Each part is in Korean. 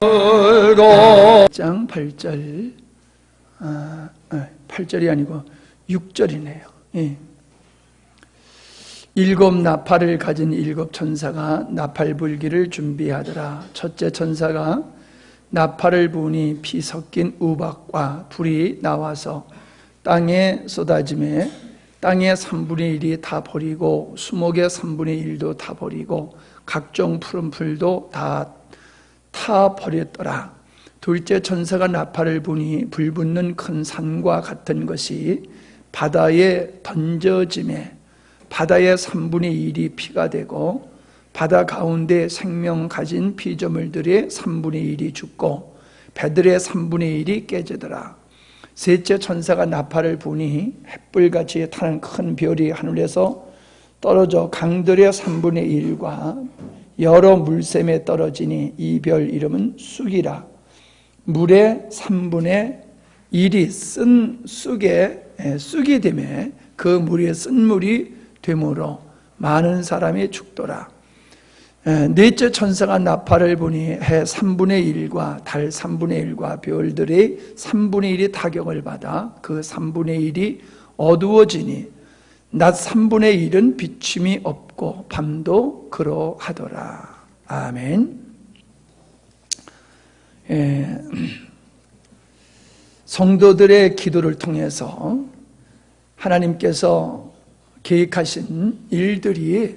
장 8절 8절이 아니고 6절이네요. 예. 일곱 나팔을 가진 일곱 천사가 나팔 불기를 준비하더라. 첫째 천사가 나팔을 부으니 피 섞인 우박과 불이 나와서 땅에 쏟아지매 땅의 3분의 1이 다 버리고 수목의 3분의 1도 다 버리고 각종 푸른 풀도 다 타 버렸더라. 둘째 천사가 나팔을 부니 불 붙는 큰 산과 같은 것이 바다에 던져지매 바다의 3분의 1이 피가 되고 바다 가운데 생명 가진 피조물들의 3분의 1이 죽고 배들의 3분의 1이 깨지더라. 셋째 천사가 나팔을 부니 햇불같이 타는 큰 별이 하늘에서 떨어져 강들의 3분의 1과 여러 물샘에 떨어지니 이 별 이름은 쑥이라. 물의 3분의 1이 쓴 쑥이 되매 그 물이 쓴 물이 되므로 많은 사람이 죽더라. 넷째 천사가 나팔을 부니 해 3분의 1과 달 3분의 1과 별들의 3분의 1이 타격을 받아 그 3분의 1이 어두워지니 낮 3분의 1은 비침이 없고 밤도 그러하더라. 아멘. 성도들의 기도를 통해서 하나님께서 계획하신 일들이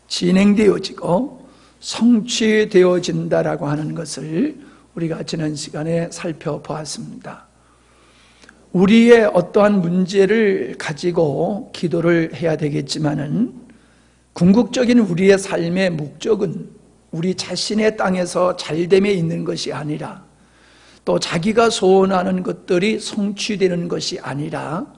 진행되어지고 성취되어진다라고 하는 것을 우리가 지난 시간에 살펴보았습니다. 우리의 어떠한 문제를 가지고 기도를 해야 되겠지만은 궁극적인 우리의 삶의 목적은 우리 자신의 땅에서 잘됨에 있는 것이 아니라 또 자기가 소원하는 것들이 성취되는 것이 아니라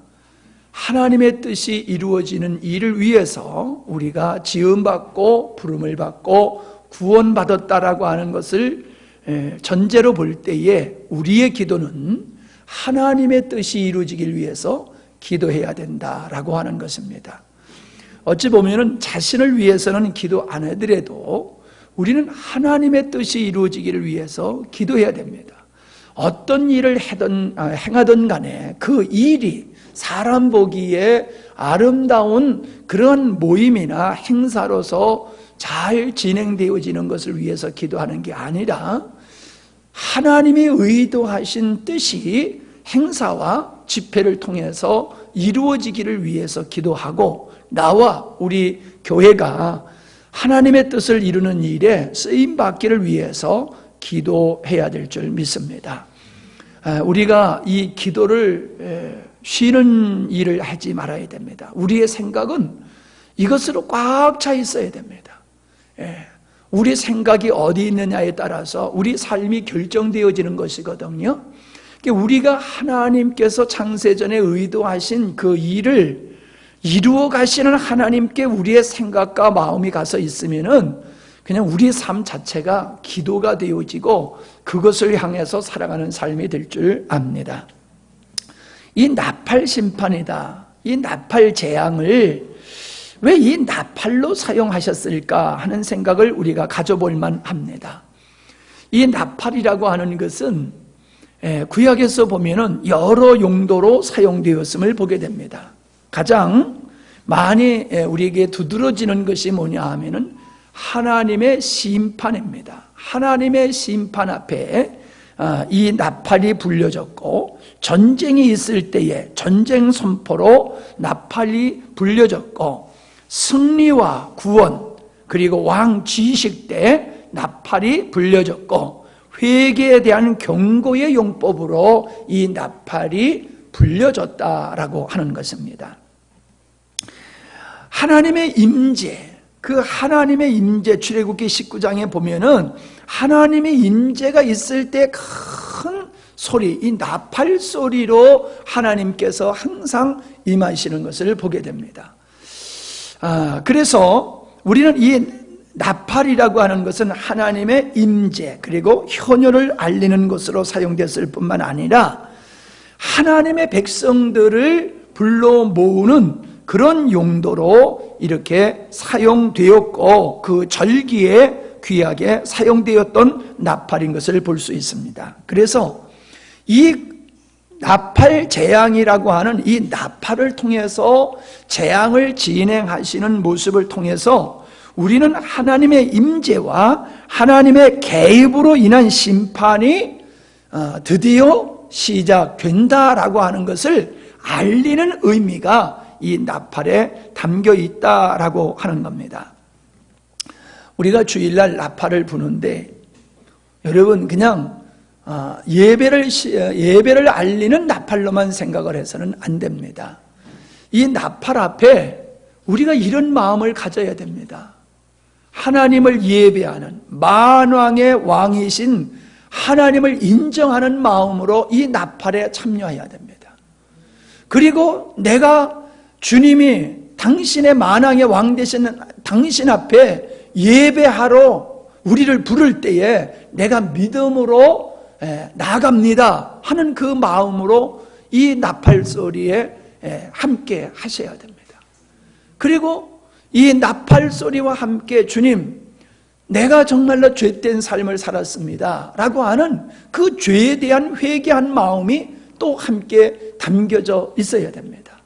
하나님의 뜻이 이루어지는 일을 위해서 우리가 지음받고 부름을 받고 구원받았다라고 하는 것을 전제로 볼 때에 우리의 기도는 하나님의 뜻이 이루어지길 위해서 기도해야 된다라고 하는 것입니다. 어찌 보면은 자신을 위해서는 기도 안 하더라도 우리는 하나님의 뜻이 이루어지기를 위해서 기도해야 됩니다. 어떤 일을 행하든 간에 그 일이 사람 보기에 아름다운 그런 모임이나 행사로서 잘 진행되어지는 것을 위해서 기도하는 게 아니라 하나님이 의도하신 뜻이 행사와 집회를 통해서 이루어지기를 위해서 기도하고 나와 우리 교회가 하나님의 뜻을 이루는 일에 쓰임받기를 위해서 기도해야 될 줄 믿습니다. 우리가 이 기도를 쉬는 일을 하지 말아야 됩니다. 우리의 생각은 이것으로 꽉 차 있어야 됩니다. 우리 생각이 어디 있느냐에 따라서 우리 삶이 결정되어지는 것이거든요. 우리가 하나님께서 창세전에 의도하신 그 일을 이루어 가시는 하나님께 우리의 생각과 마음이 가서 있으면은 그냥 우리의 삶 자체가 기도가 되어지고 그것을 향해서 살아가는 삶이 될 줄 압니다. 이 나팔 심판이다. 이 나팔 재앙을 왜 이 나팔로 사용하셨을까 하는 생각을 우리가 가져볼 만합니다. 이 나팔이라고 하는 것은 구약에서 보면은 여러 용도로 사용되었음을 보게 됩니다. 가장 많이 우리에게 두드러지는 것이 뭐냐 하면은 하나님의 심판입니다. 하나님의 심판 앞에 이 나팔이 불려졌고 전쟁이 있을 때에 전쟁 선포로 나팔이 불려졌고 승리와 구원 그리고 왕 지식 때 나팔이 불려졌고 회개에 대한 경고의 용법으로 이 나팔이 불려졌다라고 하는 것입니다. 하나님의 임재, 그 하나님의 임재 출애굽기 19장에 보면은 하나님의 임재가 있을 때 큰 소리, 이 나팔 소리로 하나님께서 항상 임하시는 것을 보게 됩니다. 그래서 우리는 이 나팔이라고 하는 것은 하나님의 임재 그리고 현효를 알리는 것으로 사용됐을 뿐만 아니라 하나님의 백성들을 불러 모으는 그런 용도로 이렇게 사용되었고 그 절기에 귀하게 사용되었던 나팔인 것을 볼 수 있습니다. 그래서 이 나팔 재앙이라고 하는 이 나팔을 통해서 재앙을 진행하시는 모습을 통해서 우리는 하나님의 임재와 하나님의 개입으로 인한 심판이 드디어 시작된다라고 하는 것을 알리는 의미가 이 나팔에 담겨 있다라고 하는 겁니다. 우리가 주일날 나팔을 부는데 여러분 그냥 예배를 알리는 나팔로만 생각을 해서는 안 됩니다. 이 나팔 앞에 우리가 이런 마음을 가져야 됩니다. 하나님을 예배하는 만왕의 왕이신 하나님을 인정하는 마음으로 이 나팔에 참여해야 됩니다. 그리고 내가 주님이 당신의 만왕의 왕 되시는 당신 앞에 예배하러 우리를 부를 때에 내가 믿음으로 나아갑니다 하는 그 마음으로 이 나팔 소리에 함께 하셔야 됩니다. 그리고 이 나팔 소리와 함께 주님, 내가 정말로 죄된 삶을 살았습니다 라고 하는 그 죄에 대한 회개한 마음이 또 함께 담겨져 있어야 됩니다.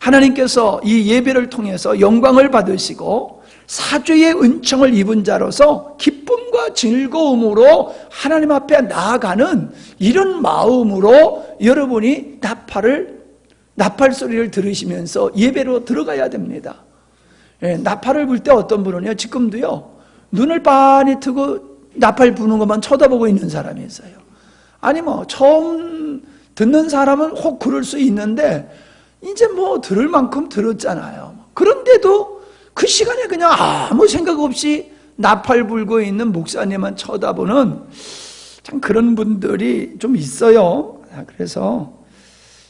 하나님께서 이 예배를 통해서 영광을 받으시고 사죄의 은총을 입은 자로서 기쁨과 즐거움으로 하나님 앞에 나아가는 이런 마음으로 여러분이 나팔 소리를 들으시면서 예배로 들어가야 됩니다. 나팔을 불 때 어떤 분은요, 지금도요 눈을 빤히 뜨고 나팔 부는 것만 쳐다보고 있는 사람이 있어요. 아니 처음 듣는 사람은 혹 그럴 수 있는데 이제 들을 만큼 들었잖아요. 그런데도 그 시간에 그냥 아무 생각 없이 나팔 불고 있는 목사님만 쳐다보는 참 그런 분들이 좀 있어요. 그래서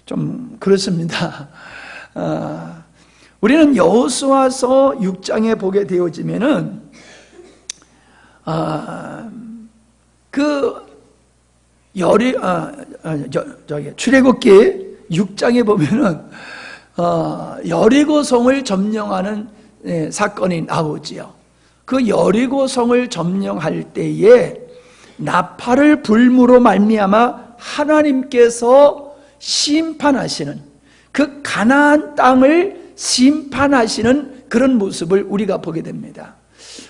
좀 그렇습니다. 우리는 여호수아서 6장에 보게 되어지면은 출애굽기 6장에 보면은 여리고성을 점령하는 사건이 나오지요. 그 여리고성을 점령할 때에 나팔을 불므로 말미암아 하나님께서 심판하시는 그 가나안 땅을 심판하시는 그런 모습을 우리가 보게 됩니다.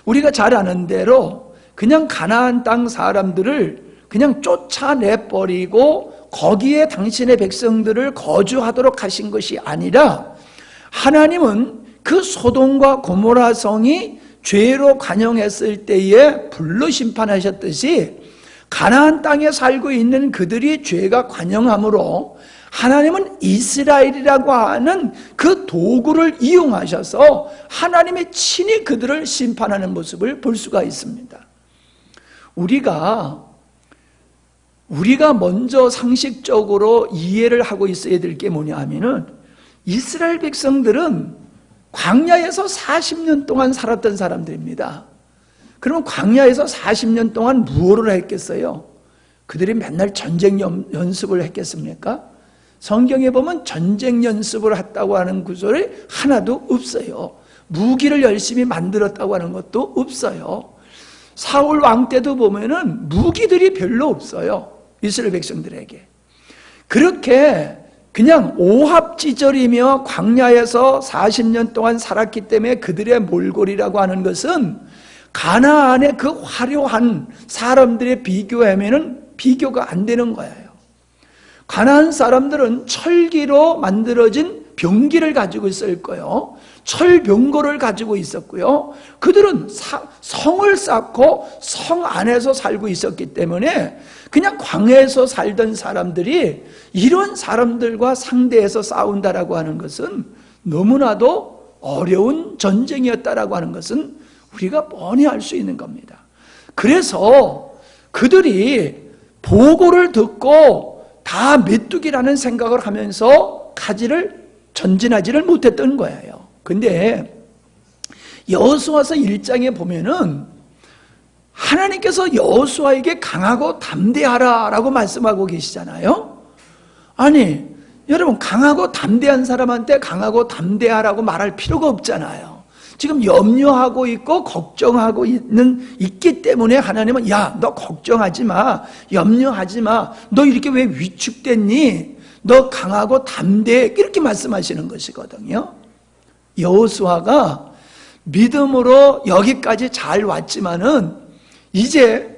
우리가 잘 아는 대로 그냥 가나안 땅 사람들을 그냥 쫓아내버리고 거기에 당신의 백성들을 거주하도록 하신 것이 아니라 하나님은 그 소돔과 고모라 성이 죄로 관영했을 때에 불로 심판하셨듯이 가나안 땅에 살고 있는 그들이 죄가 관영함으로 하나님은 이스라엘이라고 하는 그 도구를 이용하셔서 하나님의 친히 그들을 심판하는 모습을 볼 수가 있습니다. 우리가 먼저 상식적으로 이해를 하고 있어야 될 게 뭐냐 하면은 이스라엘 백성들은 광야에서 40년 동안 살았던 사람들입니다. 그러면 광야에서 40년 동안 무엇을 했겠어요? 그들이 맨날 전쟁 연습을 했겠습니까? 성경에 보면 전쟁 연습을 했다고 하는 구절이 하나도 없어요. 무기를 열심히 만들었다고 하는 것도 없어요. 사울 왕 때도 보면은 무기들이 별로 없어요. 이스라엘 백성들에게. 그렇게 그냥 오합지졸이며 광야에서 40년 동안 살았기 때문에 그들의 몰골이라고 하는 것은 가나안의 그 화려한 사람들에 비교하면은 비교가 안 되는 거예요. 가나안 사람들은 철기로 만들어진 병기를 가지고 있을 거예요. 철병거를 가지고 있었고요. 그들은 성을 쌓고 성 안에서 살고 있었기 때문에 그냥 광야에서 살던 사람들이 이런 사람들과 상대해서 싸운다라고 하는 것은 너무나도 어려운 전쟁이었다라고 하는 것은 우리가 뻔히 알 수 있는 겁니다. 그래서 그들이 보고를 듣고 다 메뚜기라는 생각을 하면서 전진하지를 못했던 거예요. 근데 여호수아서 1장에 보면은 하나님께서 여호수아에게 강하고 담대하라라고 말씀하고 계시잖아요. 아니 여러분, 강하고 담대한 사람한테 강하고 담대하라고 말할 필요가 없잖아요. 지금 염려하고 있고 걱정하고 있기 때문에 하나님은 야, 너 걱정하지 마, 염려하지 마, 너 이렇게 왜 위축됐니? 너 강하고 담대해, 이렇게 말씀하시는 것이거든요. 여호수아가 믿음으로 여기까지 잘 왔지만은 이제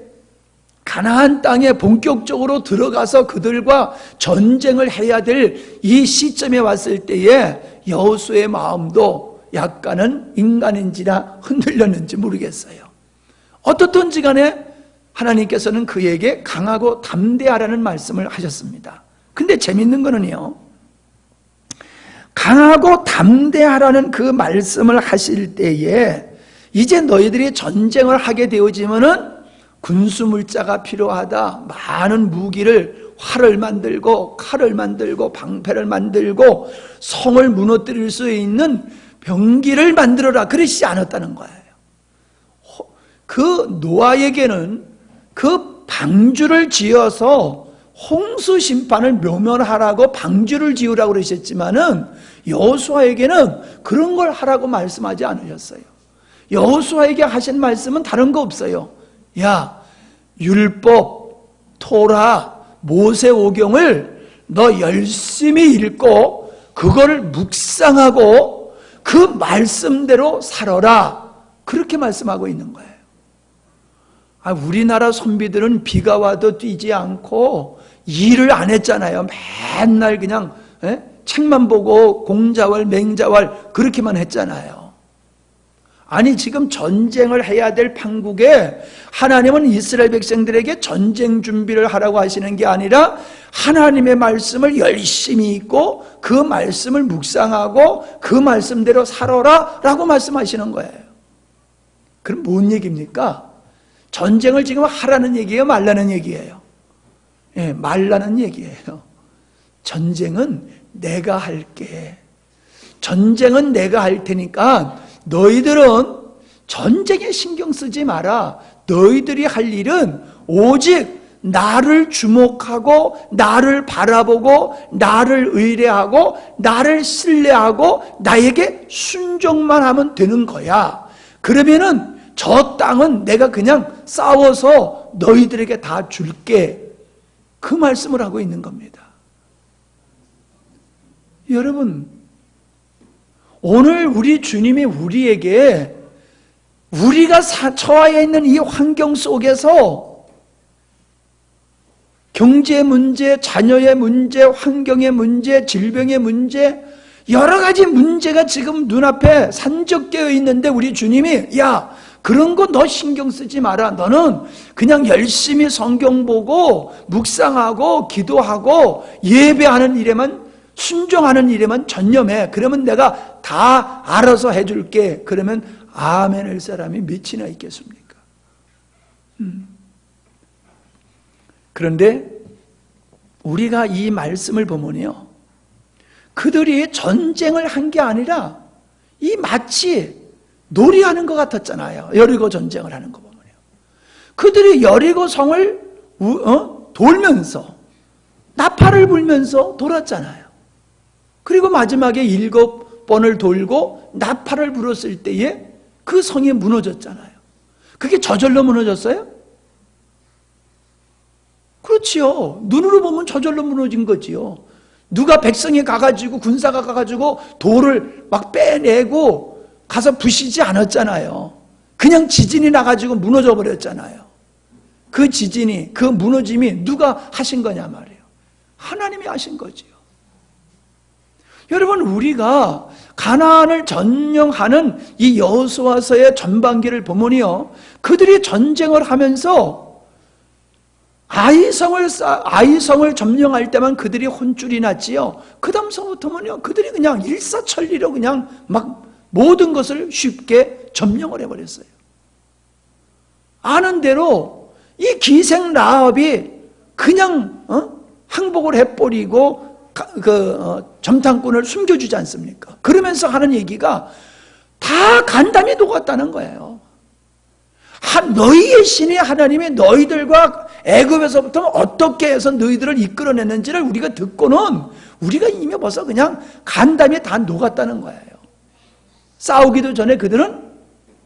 가나안 땅에 본격적으로 들어가서 그들과 전쟁을 해야 될 이 시점에 왔을 때에 여호수아의 마음도 약간은 인간인지라 흔들렸는지 모르겠어요. 어떻든지 간에 하나님께서는 그에게 강하고 담대하라는 말씀을 하셨습니다. 근데 재밌는 거는요, 강하고 담대하라는 그 말씀을 하실 때에 이제 너희들이 전쟁을 하게 되어지면은 군수물자가 필요하다. 많은 무기를, 활을 만들고 칼을 만들고 방패를 만들고 성을 무너뜨릴 수 있는 병기를 만들어라, 그러시지 않았다는 거예요. 그 노아에게는 그 방주를 지어서 홍수 심판을 묘면하라고 방주를 지으라고 그러셨지만은 여호수아에게는 그런 걸 하라고 말씀하지 않으셨어요. 여호수아에게 하신 말씀은 다른 거 없어요. 야, 율법, 토라, 모세오경을 너 열심히 읽고 그거를 묵상하고 그 말씀대로 살아라, 그렇게 말씀하고 있는 거예요. 우리나라 선비들은 비가 와도 뛰지 않고 일을 안 했잖아요. 맨날 그냥 책만 보고 공자왈 맹자왈 그렇게만 했잖아요. 아니, 지금 전쟁을 해야 될 판국에 하나님은 이스라엘 백성들에게 전쟁 준비를 하라고 하시는 게 아니라 하나님의 말씀을 열심히 읽고 그 말씀을 묵상하고 그 말씀대로 살아라 라고 말씀하시는 거예요. 그럼 뭔 얘기입니까? 전쟁을 지금 하라는 얘기예요, 말라는 얘기예요? 예, 말라는 얘기예요. 전쟁은 내가 할게. 전쟁은 내가 할 테니까 너희들은 전쟁에 신경 쓰지 마라. 너희들이 할 일은 오직 나를 주목하고 나를 바라보고 나를 의뢰하고 나를 신뢰하고 나에게 순종만 하면 되는 거야. 그러면은 저 땅은 내가 그냥 싸워서 너희들에게 다 줄게. 그 말씀을 하고 있는 겁니다. 여러분, 오늘 우리 주님이 우리에게 우리가 처해 있는 이 환경 속에서 경제 문제, 자녀의 문제, 환경의 문제, 질병의 문제, 여러 가지 문제가 지금 눈앞에 산적되어 있는데 우리 주님이 야, 그런 거 너 신경 쓰지 마라. 너는 그냥 열심히 성경 보고 묵상하고 기도하고 예배하는 일에만, 순종하는 일에만 전념해. 그러면 내가 다 알아서 해줄게. 그러면 아멘 할 사람이 몇이나 있겠습니까? 그런데 우리가 이 말씀을 보면요, 그들이 전쟁을 한 게 아니라 이 마치 놀이하는 것 같았잖아요. 여리고 전쟁을 하는 거 보면요, 그들이 여리고 성을 돌면서 나팔을 불면서 돌았잖아요. 그리고 마지막에 7번을 돌고 나팔을 불었을 때에 그 성이 무너졌잖아요. 그게 저절로 무너졌어요? 그렇지요. 눈으로 보면 저절로 무너진 거지요. 누가 백성이 가가지고, 군사가 가가지고 돌을 막 빼내고 가서 부시지 않았잖아요. 그냥 지진이 나가지고 무너져 버렸잖아요. 그 지진이, 그 무너짐이 누가 하신 거냐 말이에요. 하나님이 하신 거지요. 여러분, 우리가 가나안을 점령하는 이 여호수아서의 전반기를 보면요, 그들이 전쟁을 하면서 아이성을 점령할 때만 그들이 혼쭐이 났지요. 그 다음서부터는요, 그들이 그냥 일사천리로 그냥 막 모든 것을 쉽게 점령을 해버렸어요. 아는 대로 이 기생 라합이 그냥 항복을 해버리고 점탕꾼을 숨겨주지 않습니까? 그러면서 하는 얘기가 다 간담이 녹았다는 거예요. 너희의 신이 하나님이 너희들과 애굽에서부터 어떻게 해서 너희들을 이끌어냈는지를 우리가 듣고는 우리가 이미 벌써 그냥 간담이 다 녹았다는 거예요. 싸우기도 전에 그들은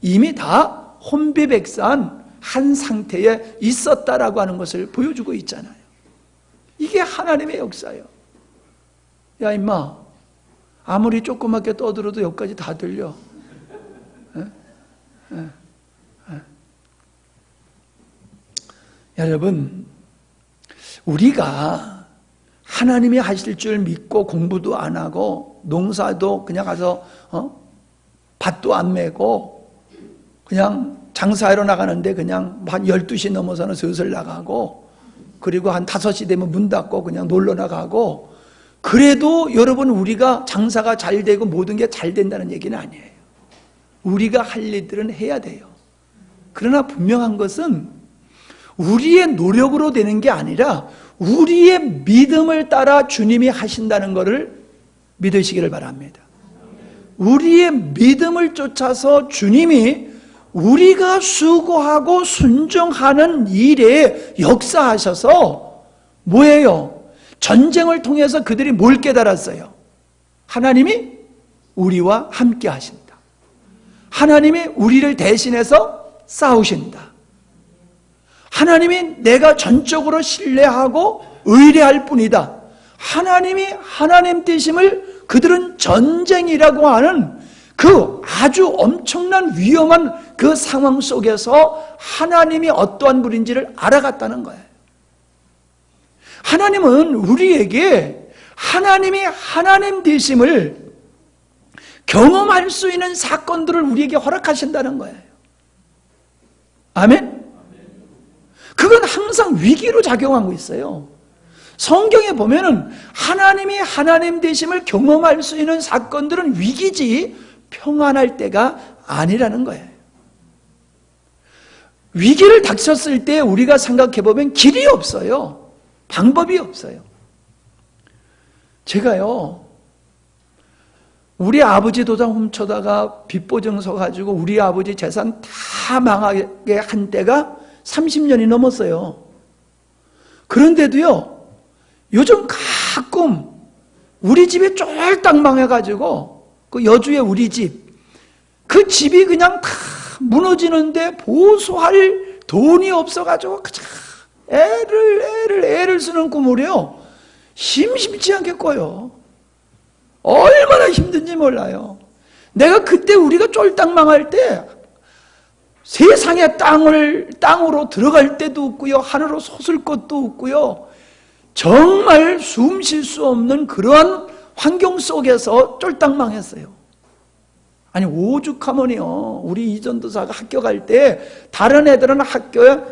이미 다 혼비백산 한 상태에 있었다라고 하는 것을 보여주고 있잖아요. 이게 하나님의 역사예요. 야 임마, 아무리 조그맣게 떠들어도 여기까지 다 들려. 여러분, 우리가 하나님이 하실 줄 믿고 공부도 안 하고 농사도 그냥 가서 밭도 안 메고 그냥 장사하러 나가는데 그냥 한 12시 넘어서는 슬슬 나가고 그리고 한 5시 되면 문 닫고 그냥 놀러 나가고, 그래도 여러분 우리가 장사가 잘 되고 모든 게 잘 된다는 얘기는 아니에요. 우리가 할 일들은 해야 돼요. 그러나 분명한 것은 우리의 노력으로 되는 게 아니라 우리의 믿음을 따라 주님이 하신다는 것을 믿으시기를 바랍니다. 우리의 믿음을 쫓아서 주님이 우리가 수고하고 순종하는 일에 역사하셔서 뭐예요? 전쟁을 통해서 그들이 뭘 깨달았어요? 하나님이 우리와 함께 하신다. 하나님이 우리를 대신해서 싸우신다. 하나님이 내가 전적으로 신뢰하고 의뢰할 뿐이다. 하나님이 하나님 되심을 그들은 전쟁이라고 하는 그 아주 엄청난 위험한 그 상황 속에서 하나님이 어떠한 분인지를 알아갔다는 거예요. 하나님은 우리에게 하나님이 하나님 되심을 경험할 수 있는 사건들을 우리에게 허락하신다는 거예요. 아멘? 그건 항상 위기로 작용하고 있어요. 성경에 보면은 하나님이 하나님 되심을 경험할 수 있는 사건들은 위기지 평안할 때가 아니라는 거예요. 위기를 닥쳤을 때 우리가 생각해 보면 길이 없어요. 방법이 없어요. 제가요, 우리 아버지 도장 훔쳐다가 빚보증 서가지고 우리 아버지 재산 다 망하게 한 때가 30년이 넘었어요. 그런데도요, 요즘 가끔 우리 집이 쫄딱 망해가지고 그 여주의 우리 집, 그 집이 그냥 다 무너지는데 보수할 돈이 없어가지고 애를 쓰는 꿈을요 심심치 않게 꿔요. 얼마나 힘든지 몰라요. 내가 그때 우리가 쫄딱 망할 때 세상의 땅으로 들어갈 때도 없고요, 하늘로 솟을 것도 없고요, 정말 숨 쉴 수 없는 그러한 환경 속에서 쫄딱 망했어요. 아니 오죽하면요, 우리 이전도사가 학교 갈 때 다른 애들은 학교에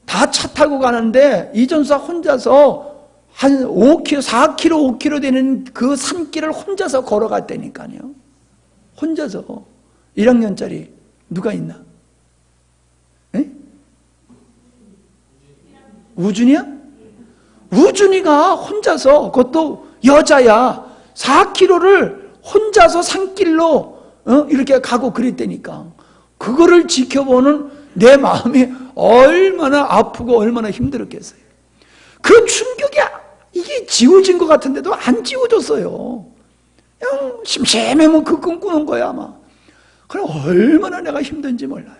다 차 타고 가는데 이전도사 혼자서 한 5km, 4km, 5km 되는 그 산길을 혼자서 걸어갔다니까요. 혼자서. 1학년짜리 누가 있나? 에? 우준이야? 우준이가 혼자서, 그것도 여자야, 4km를 혼자서 산길로 이렇게 가고 그랬다니까. 그거를 지켜보는 내 마음이 얼마나 아프고 얼마나 힘들었겠어요. 그 충격이 이게 지워진 것 같은데도 안 지워졌어요. 그냥 심심하면 그 꿈꾸는 거야 아마. 그럼 얼마나 내가 힘든지 몰라요.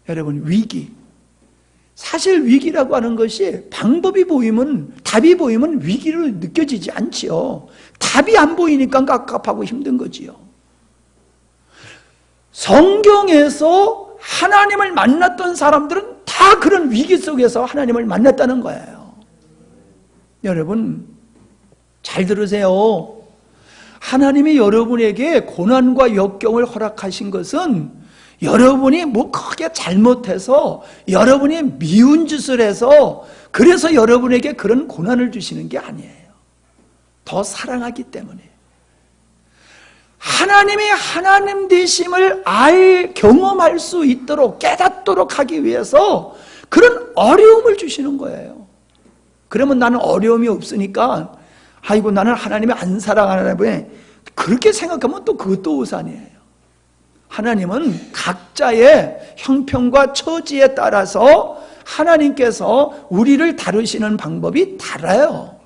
여러분, 위기, 사실 위기라고 하는 것이 방법이 보이면, 답이 보이면 위기로 느껴지지 않지요. 답이 안 보이니까 깝깝하고 힘든 거지요. 성경에서 하나님을 만났던 사람들은 다 그런 위기 속에서 하나님을 만났다는 거예요. 여러분, 잘 들으세요. 하나님이 여러분에게 고난과 역경을 허락하신 것은 여러분이 뭐 크게 잘못해서, 여러분이 미운 짓을 해서 그래서 여러분에게 그런 고난을 주시는 게 아니에요. 더 사랑하기 때문에. 하나님이 하나님 되심을 경험할 수 있도록, 깨닫도록 하기 위해서 그런 어려움을 주시는 거예요. 그러면 나는 어려움이 없으니까 아이고 나는 하나님이 안 사랑하나 보네, 그렇게 생각하면 또 그것도 오산이에요. 하나님은 각자의 형편과 처지에 따라서 하나님께서 우리를 다루시는 방법이 달라요.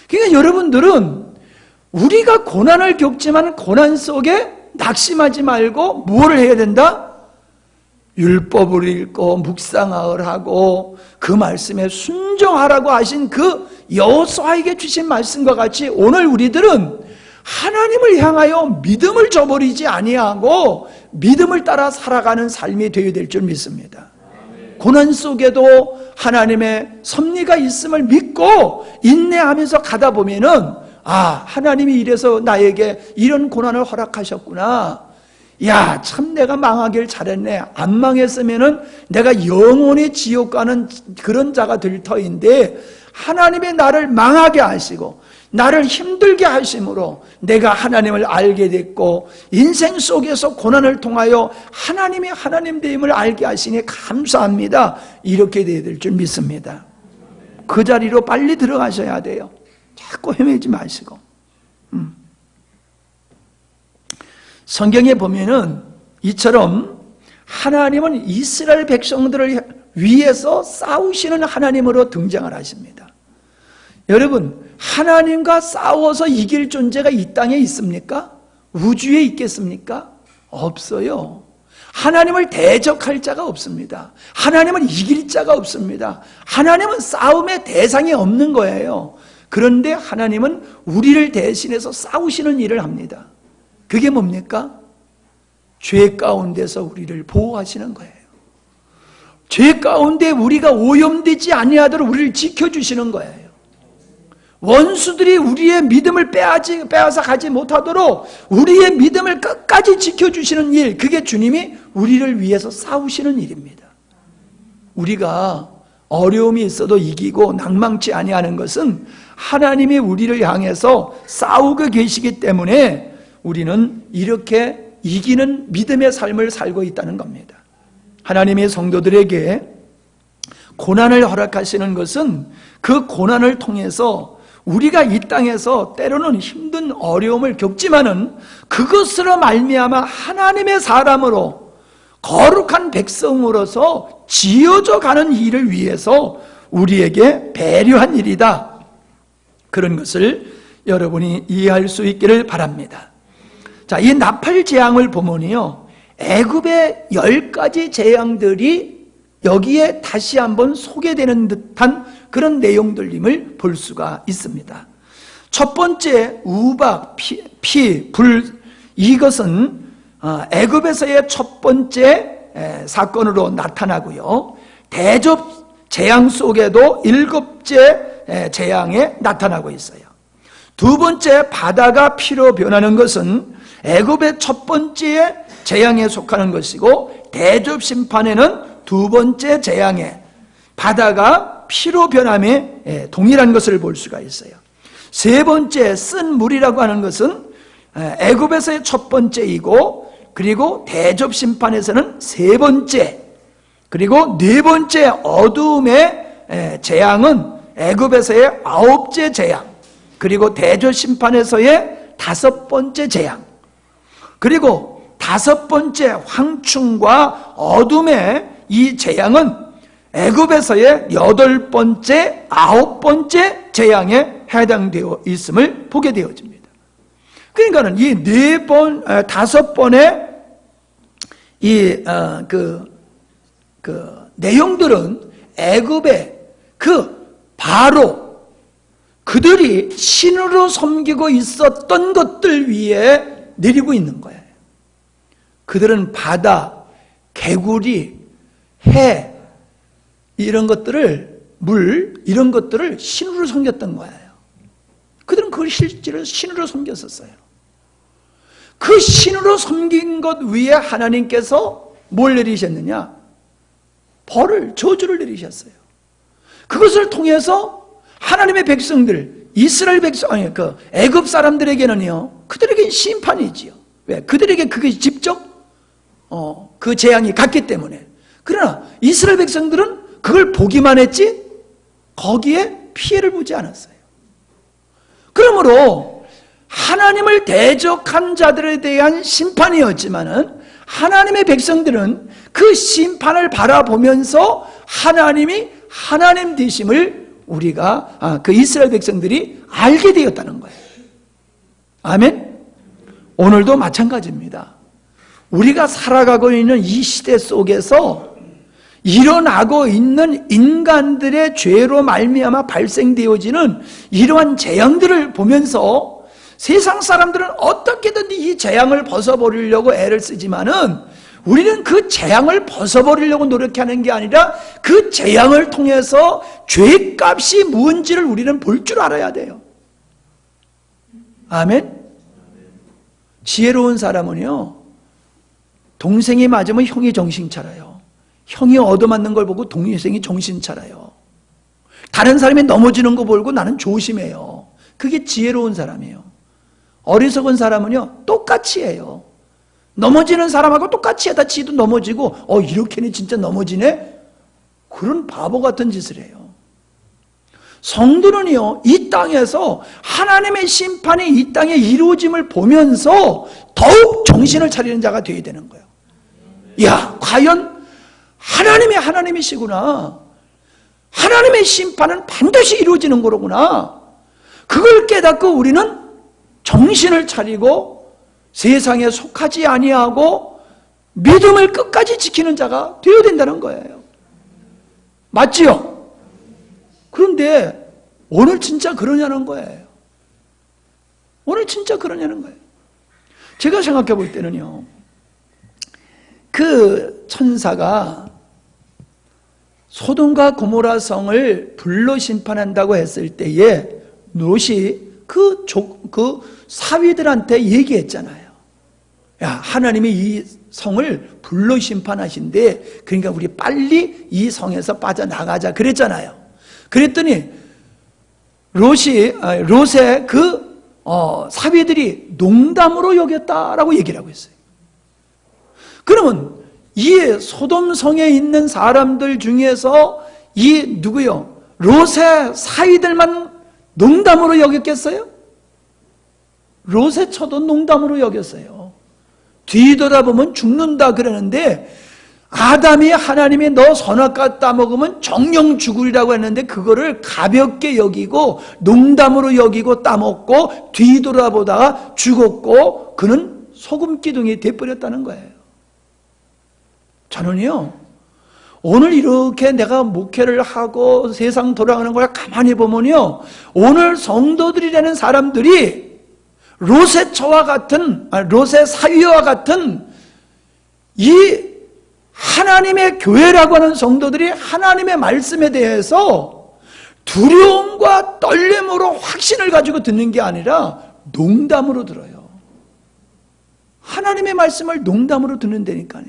그러니까 여러분들은 우리가 고난을 겪지만 고난 속에 낙심하지 말고 무엇을 해야 된다? 율법을 읽고 묵상을 하고 그 말씀에 순종하라고 하신 그 여호수아에게 주신 말씀과 같이 오늘 우리들은 하나님을 향하여 믿음을 저버리지 아니하고 믿음을 따라 살아가는 삶이 되어야 될 줄 믿습니다. 고난 속에도 하나님의 섭리가 있음을 믿고 인내하면서 가다 보면은 하나님이 이래서 나에게 이런 고난을 허락하셨구나. 야, 참 내가 망하길 잘했네. 안 망했으면은 내가 영원히 지옥 가는 그런 자가 될 터인데 하나님이 나를 망하게 하시고 나를 힘들게 하심으로 내가 하나님을 알게 됐고 인생 속에서 고난을 통하여 하나님이 하나님 되임을 알게 하시니 감사합니다. 이렇게 돼야 될 줄 믿습니다. 그 자리로 빨리 들어가셔야 돼요. 자꾸 헤매지 마시고. 성경에 보면은 이처럼 하나님은 이스라엘 백성들을 위해서 싸우시는 하나님으로 등장을 하십니다. 여러분, 하나님과 싸워서 이길 존재가 이 땅에 있습니까? 우주에 있겠습니까? 없어요. 하나님을 대적할 자가 없습니다. 하나님은 이길 자가 없습니다. 하나님은 싸움의 대상이 없는 거예요. 그런데 하나님은 우리를 대신해서 싸우시는 일을 합니다. 그게 뭡니까? 죄 가운데서 우리를 보호하시는 거예요. 죄 가운데 우리가 오염되지 아니하도록 우리를 지켜주시는 거예요. 원수들이 우리의 믿음을 빼앗아 가지 못하도록 우리의 믿음을 끝까지 지켜주시는 일, 그게 주님이 우리를 위해서 싸우시는 일입니다. 우리가 어려움이 있어도 이기고 낭망치 아니하는 것은 하나님이 우리를 향해서 싸우고 계시기 때문에 우리는 이렇게 이기는 믿음의 삶을 살고 있다는 겁니다. 하나님의 성도들에게 고난을 허락하시는 것은 그 고난을 통해서 우리가 이 땅에서 때로는 힘든 어려움을 겪지만은 그것으로 말미암아 하나님의 사람으로 거룩한 백성으로서 지어져 가는 일을 위해서 우리에게 배려한 일이다. 그런 것을 여러분이 이해할 수 있기를 바랍니다. 자, 이 나팔 재앙을 보면요, 애굽의 10가지 재앙들이 여기에 다시 한번 소개되는 듯한 그런 내용들임을 볼 수가 있습니다. 첫 번째, 우박, 피, 불, 이것은 애굽에서의 첫 번째 사건으로 나타나고요, 대접 재앙 속에도 7째 재앙에 나타나고 있어요. 두 번째, 바다가 피로 변하는 것은 애굽의 첫 번째 재앙에 속하는 것이고 대접 심판에는 두 번째 재앙에 바다가 피로 변함에 동일한 것을 볼 수가 있어요. 세 번째, 쓴 물이라고 하는 것은 애굽에서의 첫 번째이고 그리고 대접 심판에서는 세 번째, 그리고 네 번째 어두움의 재앙은 애굽에서의 9째 재앙, 그리고 대접 심판에서의 5번째 재앙, 그리고 5번째 황충과 어둠의 이 재앙은 애굽에서의 8번째, 9번째 재앙에 해당되어 있음을 보게 되어집니다. 그러니까는 이 5번의 이 내용들은 애굽의 바로 그들이 신으로 섬기고 있었던 것들 위에 내리고 있는 거예요. 그들은 바다, 개구리, 해, 이런 것들을, 물, 이런 것들을 신으로 섬겼던 거예요. 그들은 그걸 실제로 신으로 섬겼었어요. 그 신으로 섬긴 것 위에 하나님께서 뭘 내리셨느냐? 벌을, 저주를 내리셨어요. 그것을 통해서 하나님의 백성들, 이스라엘 백성, 애굽 사람들에게는요, 그들에게 심판이지요. 왜? 그들에게 그게 직접 그 재앙이 갔기 때문에. 그러나 이스라엘 백성들은 그걸 보기만 했지 거기에 피해를 보지 않았어요. 그러므로 하나님을 대적한 자들에 대한 심판이었지만은 하나님의 백성들은 그 심판을 바라보면서 하나님이 하나님 되심을 우리가 그 이스라엘 백성들이 알게 되었다는 거예요. 아멘? 오늘도 마찬가지입니다. 우리가 살아가고 있는 이 시대 속에서 일어나고 있는 인간들의 죄로 말미암아 발생되어지는 이러한 재앙들을 보면서 세상 사람들은 어떻게든 이 재앙을 벗어버리려고 애를 쓰지만은 우리는 그 재앙을 벗어버리려고 노력하는 게 아니라 그 재앙을 통해서 죄값이 무언지를 우리는 볼 줄 알아야 돼요. 아멘? 지혜로운 사람은요, 동생이 맞으면 형이 정신 차려요. 형이 얻어맞는 걸 보고 동생이 정신 차려요. 다른 사람이 넘어지는 거 보고 나는 조심해요. 그게 지혜로운 사람이에요. 어리석은 사람은요, 똑같이 해요. 넘어지는 사람하고 똑같이 하다 지도 넘어지고 이렇게는 진짜 넘어지네? 그런 바보 같은 짓을 해요. 성도는요, 이 땅에서 하나님의 심판이 이 땅에 이루어짐을 보면서 더욱 정신을 차리는 자가 되어야 되는 거예요. 야, 과연 하나님이 하나님이시구나. 하나님의 심판은 반드시 이루어지는 거로구나. 그걸 깨닫고 우리는 정신을 차리고 세상에 속하지 아니하고 믿음을 끝까지 지키는 자가 되어야 된다는 거예요. 맞지요? 그런데 오늘 진짜 그러냐는 거예요. 오늘 진짜 그러냐는 거예요. 제가 생각해 볼 때는요, 그 천사가 소돔과 고모라 성을 불로 심판한다고 했을 때에 롯이 그 사위들한테 얘기했잖아요. 야, 하나님이 이 성을 불로 심판하신대. 그러니까 우리 빨리 이 성에서 빠져나가자 그랬잖아요. 그랬더니 롯의 사위들이 농담으로 여겼다라고 얘기를 하고 있어요. 그러면 이 소돔성에 있는 사람들 중에서 누구요? 롯의 사위들만 농담으로 여겼겠어요? 롯의 처도 농담으로 여겼어요. 뒤돌아보면 죽는다 그러는데, 아담이 하나님이 너 선악과 따먹으면 정령 죽으리라고 했는데 그거를 가볍게 여기고 농담으로 여기고 따먹고 뒤돌아보다가 죽었고 그는 소금기둥이 돼버렸다는 거예요. 저는요, 오늘 이렇게 내가 목회를 하고 세상 돌아가는 걸 가만히 보면요, 오늘 성도들이라는 사람들이 롯의 사위와 같은 이 하나님의 교회라고 하는 성도들이 하나님의 말씀에 대해서 두려움과 떨림으로 확신을 가지고 듣는 게 아니라 농담으로 들어요. 하나님의 말씀을 농담으로 듣는다니까요.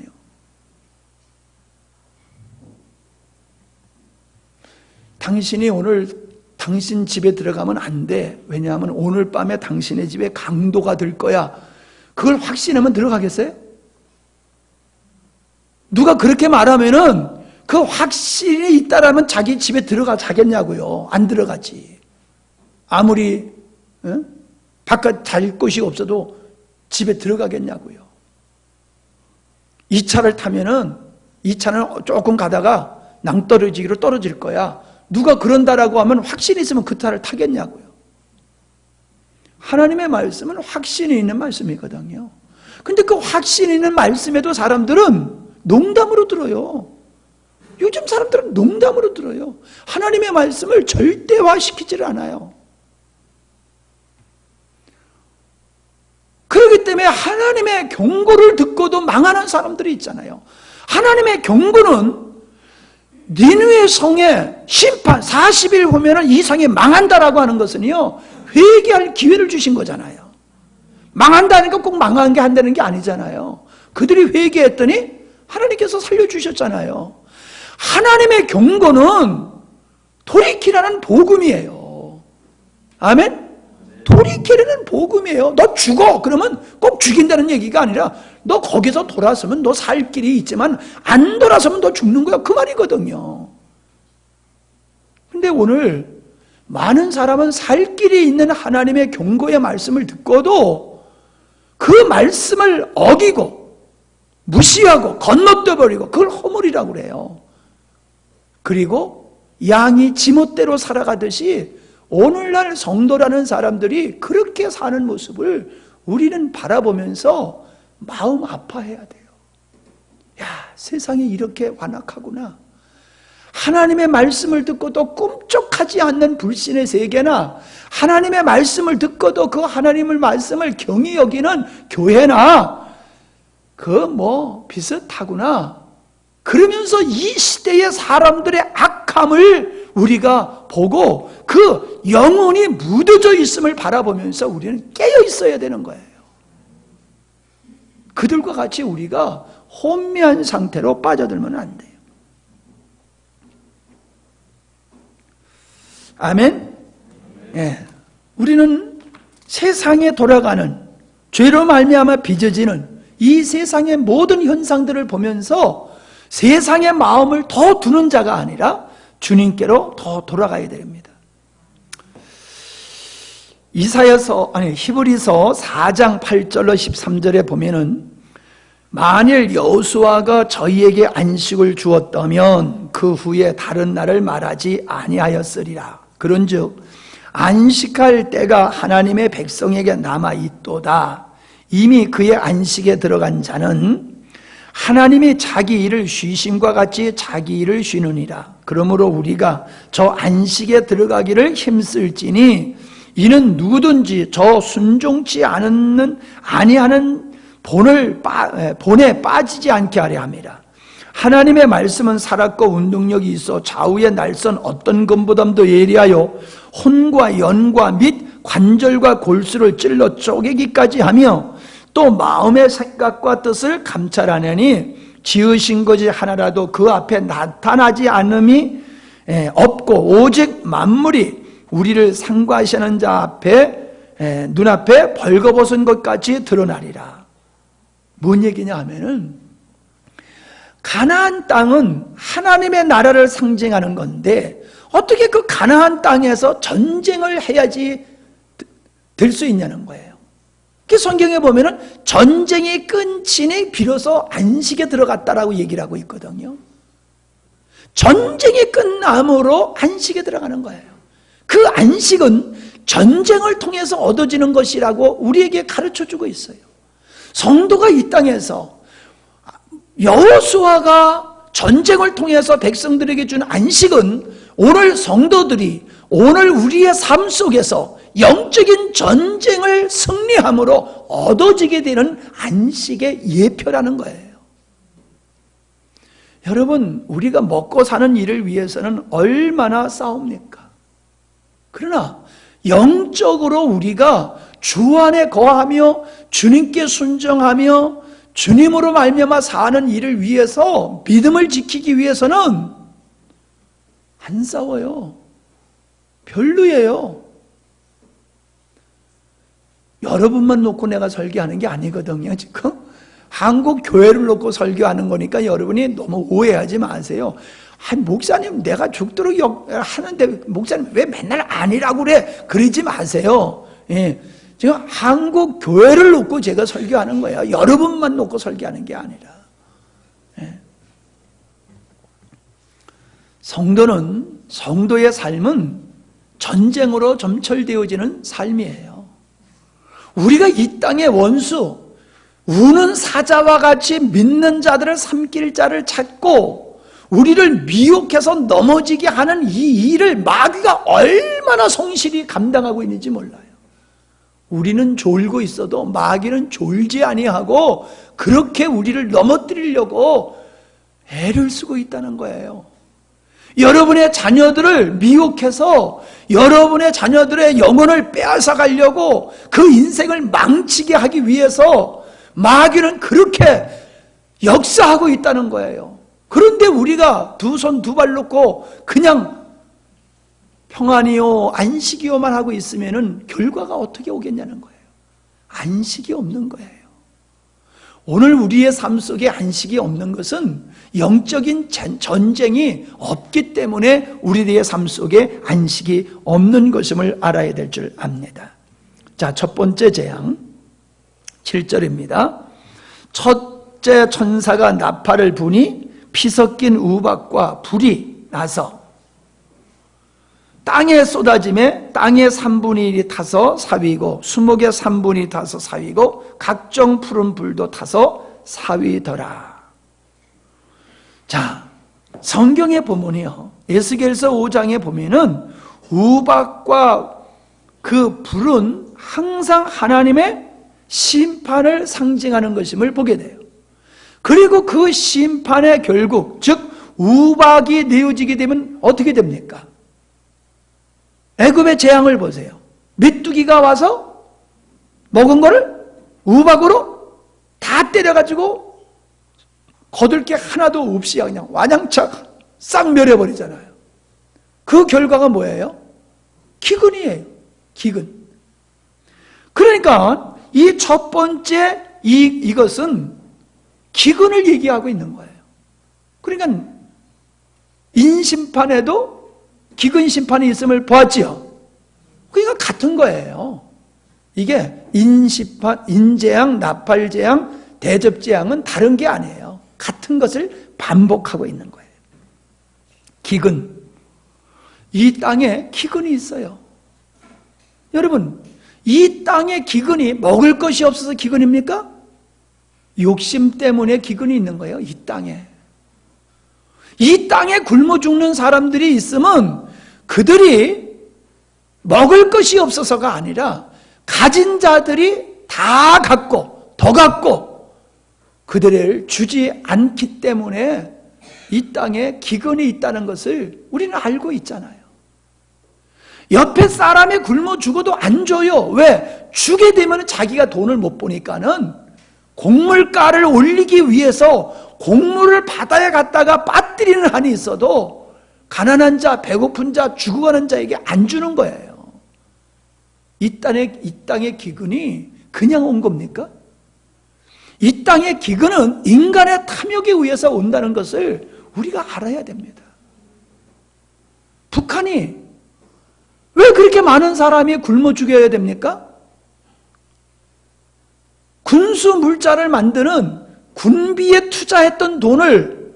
당신이 오늘 당신 집에 들어가면 안 돼. 왜냐하면 오늘 밤에 당신의 집에 강도가 들 거야. 그걸 확신하면 들어가겠어요? 누가 그렇게 말하면은 그 확신이 있다라면 자기 집에 자겠냐고요. 안 들어가지. 아무리 바깥 잘 곳이 없어도 집에 들어가겠냐고요. 이 차를 타면은 이 차는 조금 가다가 낭떠러지기로 떨어질 거야. 누가 그런다라고 하면 확신이 있으면 그 차를 타겠냐고요. 하나님의 말씀은 확신이 있는 말씀이거든요. 근데 그 확신이 있는 말씀에도 사람들은 농담으로 들어요. 요즘 사람들은 농담으로 들어요. 하나님의 말씀을 절대화시키지를 않아요. 그렇기 때문에 하나님의 경고를 듣고도 망하는 사람들이 있잖아요. 하나님의 경고는 니느웨 성의 심판 40일 후면은 이 성이 망한다라고 하는 것은요, 회개할 기회를 주신 거잖아요. 망한다니까 꼭 망한 게 한다는 게 아니잖아요. 그들이 회개했더니 하나님께서 살려주셨잖아요. 하나님의 경고는 돌이키라는 복음이에요. 아멘? 돌이키라는 복음이에요. 너 죽어! 그러면 꼭 죽인다는 얘기가 아니라 너 거기서 돌아서면 너 살 길이 있지만 안 돌아서면 너 죽는 거야. 그 말이거든요. 근데 오늘 많은 사람은 살 길이 있는 하나님의 경고의 말씀을 듣고도 그 말씀을 어기고 무시하고 건너뛰어버리고 그걸 허물이라고 그래요. 그리고 양이 지멋대로 살아가듯이 오늘날 성도라는 사람들이 그렇게 사는 모습을 우리는 바라보면서 마음 아파해야 돼요. 야, 세상이 이렇게 완악하구나. 하나님의 말씀을 듣고도 꿈쩍하지 않는 불신의 세계나, 하나님의 말씀을 듣고도 그 하나님의 말씀을 경히 여기는 교회나 비슷하구나. 그러면서 이 시대의 사람들의 악함을 우리가 보고 그 영혼이 묻어져 있음을 바라보면서 우리는 깨어 있어야 되는 거예요. 그들과 같이 우리가 혼미한 상태로 빠져들면 안 돼요. 아멘? 예. 우리는 세상에 돌아가는, 죄로 말미암아 빚어지는 이 세상의 모든 현상들을 보면서 세상의 마음을 더 두는 자가 아니라 주님께로 더 돌아가야 됩니다. 히브리서 4장 8절로 13절에 보면은, 만일 여호수아가 저희에게 안식을 주었다면 그 후에 다른 날을 말하지 아니하였으리라. 그런즉 안식할 때가 하나님의 백성에게 남아 있도다. 이미 그의 안식에 들어간 자는 하나님이 자기 일을 쉬심과 같이 자기 일을 쉬느니라. 그러므로 우리가 저 안식에 들어가기를 힘쓸지니 이는 누구든지 저 순종치 아니하는 본에 빠지지 않게 하려 함이라. 하나님의 말씀은 살았고 운동력이 있어 좌우의 날선 어떤 검보다도 예리하여 혼과 연과 및 관절과 골수를 찔러 쪼개기까지 하며 또 마음의 생각과 뜻을 감찰하느니 지으신 것이 하나라도 그 앞에 나타나지 않음이 없고 오직 만물이 우리를 상고하시는 자 앞에 눈앞에 벌거벗은 것 같이 드러나리라. 뭔 얘기냐 하면은, 가나안 땅은 하나님의 나라를 상징하는 건데 어떻게 그 가나안 땅에서 전쟁을 해야지 될 수 있냐는 거예요. 그 성경에 보면은 전쟁이 끝이니 비로소 안식에 들어갔다라고 얘기를 하고 있거든요. 전쟁이 끝남으로 안식에 들어가는 거예요. 그 안식은 전쟁을 통해서 얻어지는 것이라고 우리에게 가르쳐주고 있어요. 성도가 이 땅에서 여호수아가 전쟁을 통해서 백성들에게 준 안식은 오늘 성도들이 오늘 우리의 삶 속에서 영적인 전쟁을 승리함으로 얻어지게 되는 안식의 예표라는 거예요. 여러분, 우리가 먹고 사는 일을 위해서는 얼마나 싸웁니까? 그러나 영적으로 우리가 주 안에 거하며 주님께 순종하며 주님으로 말미암아 사는 일을 위해서, 믿음을 지키기 위해서는 안 싸워요. 별로예요. 여러분만 놓고 내가 설교하는 게 아니거든요. 지금 한국 교회를 놓고 설교하는 거니까 여러분이 너무 오해하지 마세요. 목사님 내가 죽도록 하는데 목사님 왜 맨날 아니라고 그래? 그러지 마세요. 예. 지금 한국 교회를 놓고 제가 설교하는 거예요. 여러분만 놓고 설교하는 게 아니라. 예. 성도의 삶은 전쟁으로 점철되어지는 삶이에요. 우리가 이 땅의 원수, 우는 사자와 같이 믿는 자들을 삼킬 자를 찾고 우리를 미혹해서 넘어지게 하는 이 일을 마귀가 얼마나 성실히 감당하고 있는지 몰라요. 우리는 졸고 있어도 마귀는 졸지 아니하고 그렇게 우리를 넘어뜨리려고 애를 쓰고 있다는 거예요. 여러분의 자녀들을 미혹해서 여러분의 자녀들의 영혼을 빼앗아 가려고 그 인생을 망치게 하기 위해서 마귀는 그렇게 역사하고 있다는 거예요. 그런데 우리가 두 손 두 발 놓고 그냥 평안이요 안식이요만 하고 있으면은 결과가 어떻게 오겠냐는 거예요. 안식이 없는 거예요. 오늘 우리의 삶 속에 안식이 없는 것은 영적인 전쟁이 없기 때문에 우리의 삶 속에 안식이 없는 것임을 알아야 될 줄 압니다. 자, 첫 번째 재앙 7절입니다. 첫째 천사가 나팔을 부니 피 섞인 우박과 불이 나서 땅에 쏟아짐에 땅의 3분의 1이 타서 사위고 수목의 3분의 1이 타서 사위고 각종 푸른 불도 타서 사위더라. 자, 성경에 보면요, 에스겔서 5장에 보면은 우박과 그 불은 항상 하나님의 심판을 상징하는 것임을 보게 돼요. 그리고 그 심판의 결국, 즉 우박이 내어지게 되면 어떻게 됩니까? 애굽의 재앙을 보세요. 메뚜기가 와서 먹은 거를 우박으로 다 때려가지고 거둘 게 하나도 없이 그냥 완양차 싹 멸해버리잖아요. 그 결과가 뭐예요? 기근이에요. 기근. 그러니까 이 첫 번째 이것은 기근을 얘기하고 있는 거예요. 그러니까 인심판에도 기근 심판이 있음을 보았지요. 그러니까 같은 거예요. 이게 인심판, 인재앙, 나팔재앙, 대접재앙은 다른 게 아니에요. 같은 것을 반복하고 있는 거예요. 기근. 이 땅에 기근이 있어요. 여러분, 이 땅에 기근이 먹을 것이 없어서 기근입니까? 욕심 때문에 기근이 있는 거예요. 이 땅에. 이 땅에 굶어 죽는 사람들이 있으면 그들이 먹을 것이 없어서가 아니라 가진 자들이 다 갖고 더 갖고 그들을 주지 않기 때문에 이 땅에 기근이 있다는 것을 우리는 알고 있잖아요. 옆에 사람이 굶어 죽어도 안 줘요. 왜? 주게 되면 자기가 돈을 못 버니까는 곡물가를 올리기 위해서 곡물을 바다에 갔다가 빠뜨리는 한이 있어도 가난한 자, 배고픈 자, 죽어가는 자에게 안 주는 거예요. 이 땅의 기근이 그냥 온 겁니까? 이 땅의 기근은 인간의 탐욕에 의해서 온다는 것을 우리가 알아야 됩니다. 북한이 왜 그렇게 많은 사람이 굶어 죽여야 됩니까? 군수 물자를 만드는 군비에 투자했던 돈을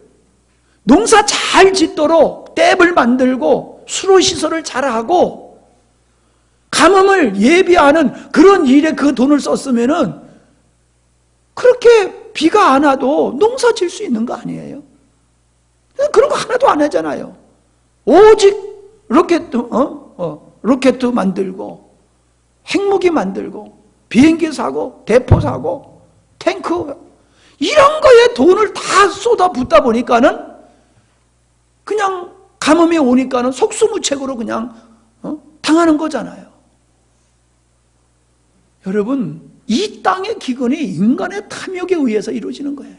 농사 잘 짓도록 댐을 만들고 수로시설을 잘하고 가뭄을 예비하는 그런 일에 그 돈을 썼으면은 그렇게 비가 안 와도 농사 질 수 있는 거 아니에요? 그런 거 하나도 안 하잖아요. 오직 로켓 만들고 핵무기 만들고 비행기 사고 대포 사고 탱크 이런 거에 돈을 다 쏟아붓다 보니까는 그냥 가뭄이 오니까는 속수무책으로 그냥 당하는 거잖아요. 여러분, 이 땅의 기근이 인간의 탐욕에 의해서 이루어지는 거예요.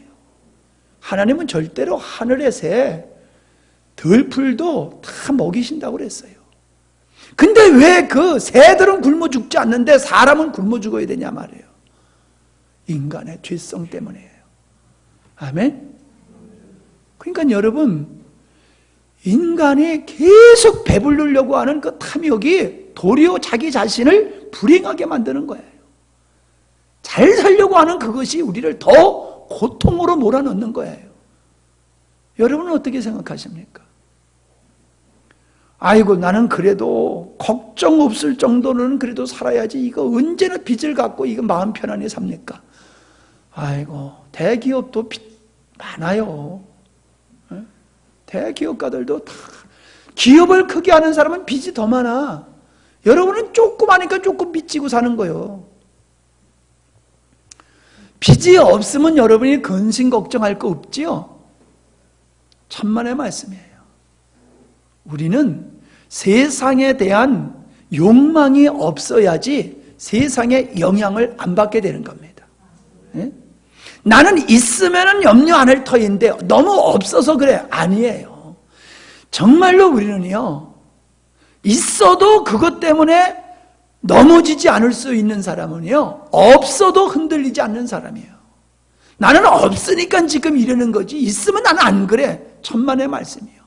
하나님은 절대로 하늘의 새, 들풀도 다 먹이신다고 그랬어요. 근데 왜 그 새들은 굶어 죽지 않는데 사람은 굶어 죽어야 되냐 말이에요. 인간의 죄성 때문이에요. 아멘? 그러니까 여러분, 인간이 계속 배부르려고 하는 그 탐욕이 도리어 자기 자신을 불행하게 만드는 거예요. 잘 살려고 하는 그것이 우리를 더 고통으로 몰아넣는 거예요. 여러분은 어떻게 생각하십니까? 아이고, 나는 그래도 걱정 없을 정도는 그래도 살아야지. 이거 언제나 빚을 갖고 이거 마음 편안히 삽니까? 아이고, 대기업도 빚 많아요. 대기업가들도 다 기업을 크게 하는 사람은 빚이 더 많아. 여러분은 조그마니까 조금 빚지고 사는 거예요. 빚이 없으면 여러분이 근심 걱정할 거 없지요? 천만의 말씀이에요. 우리는 세상에 대한 욕망이 없어야지 세상의 영향을 안 받게 되는 겁니다. 예? 나는 있으면 염려 안 할 터인데 너무 없어서 그래. 아니에요. 정말로 우리는요, 있어도 그것 때문에 넘어지지 않을 수 있는 사람은요, 없어도 흔들리지 않는 사람이에요. 나는 없으니까 지금 이러는 거지, 있으면 나는 안 그래. 천만의 말씀이에요.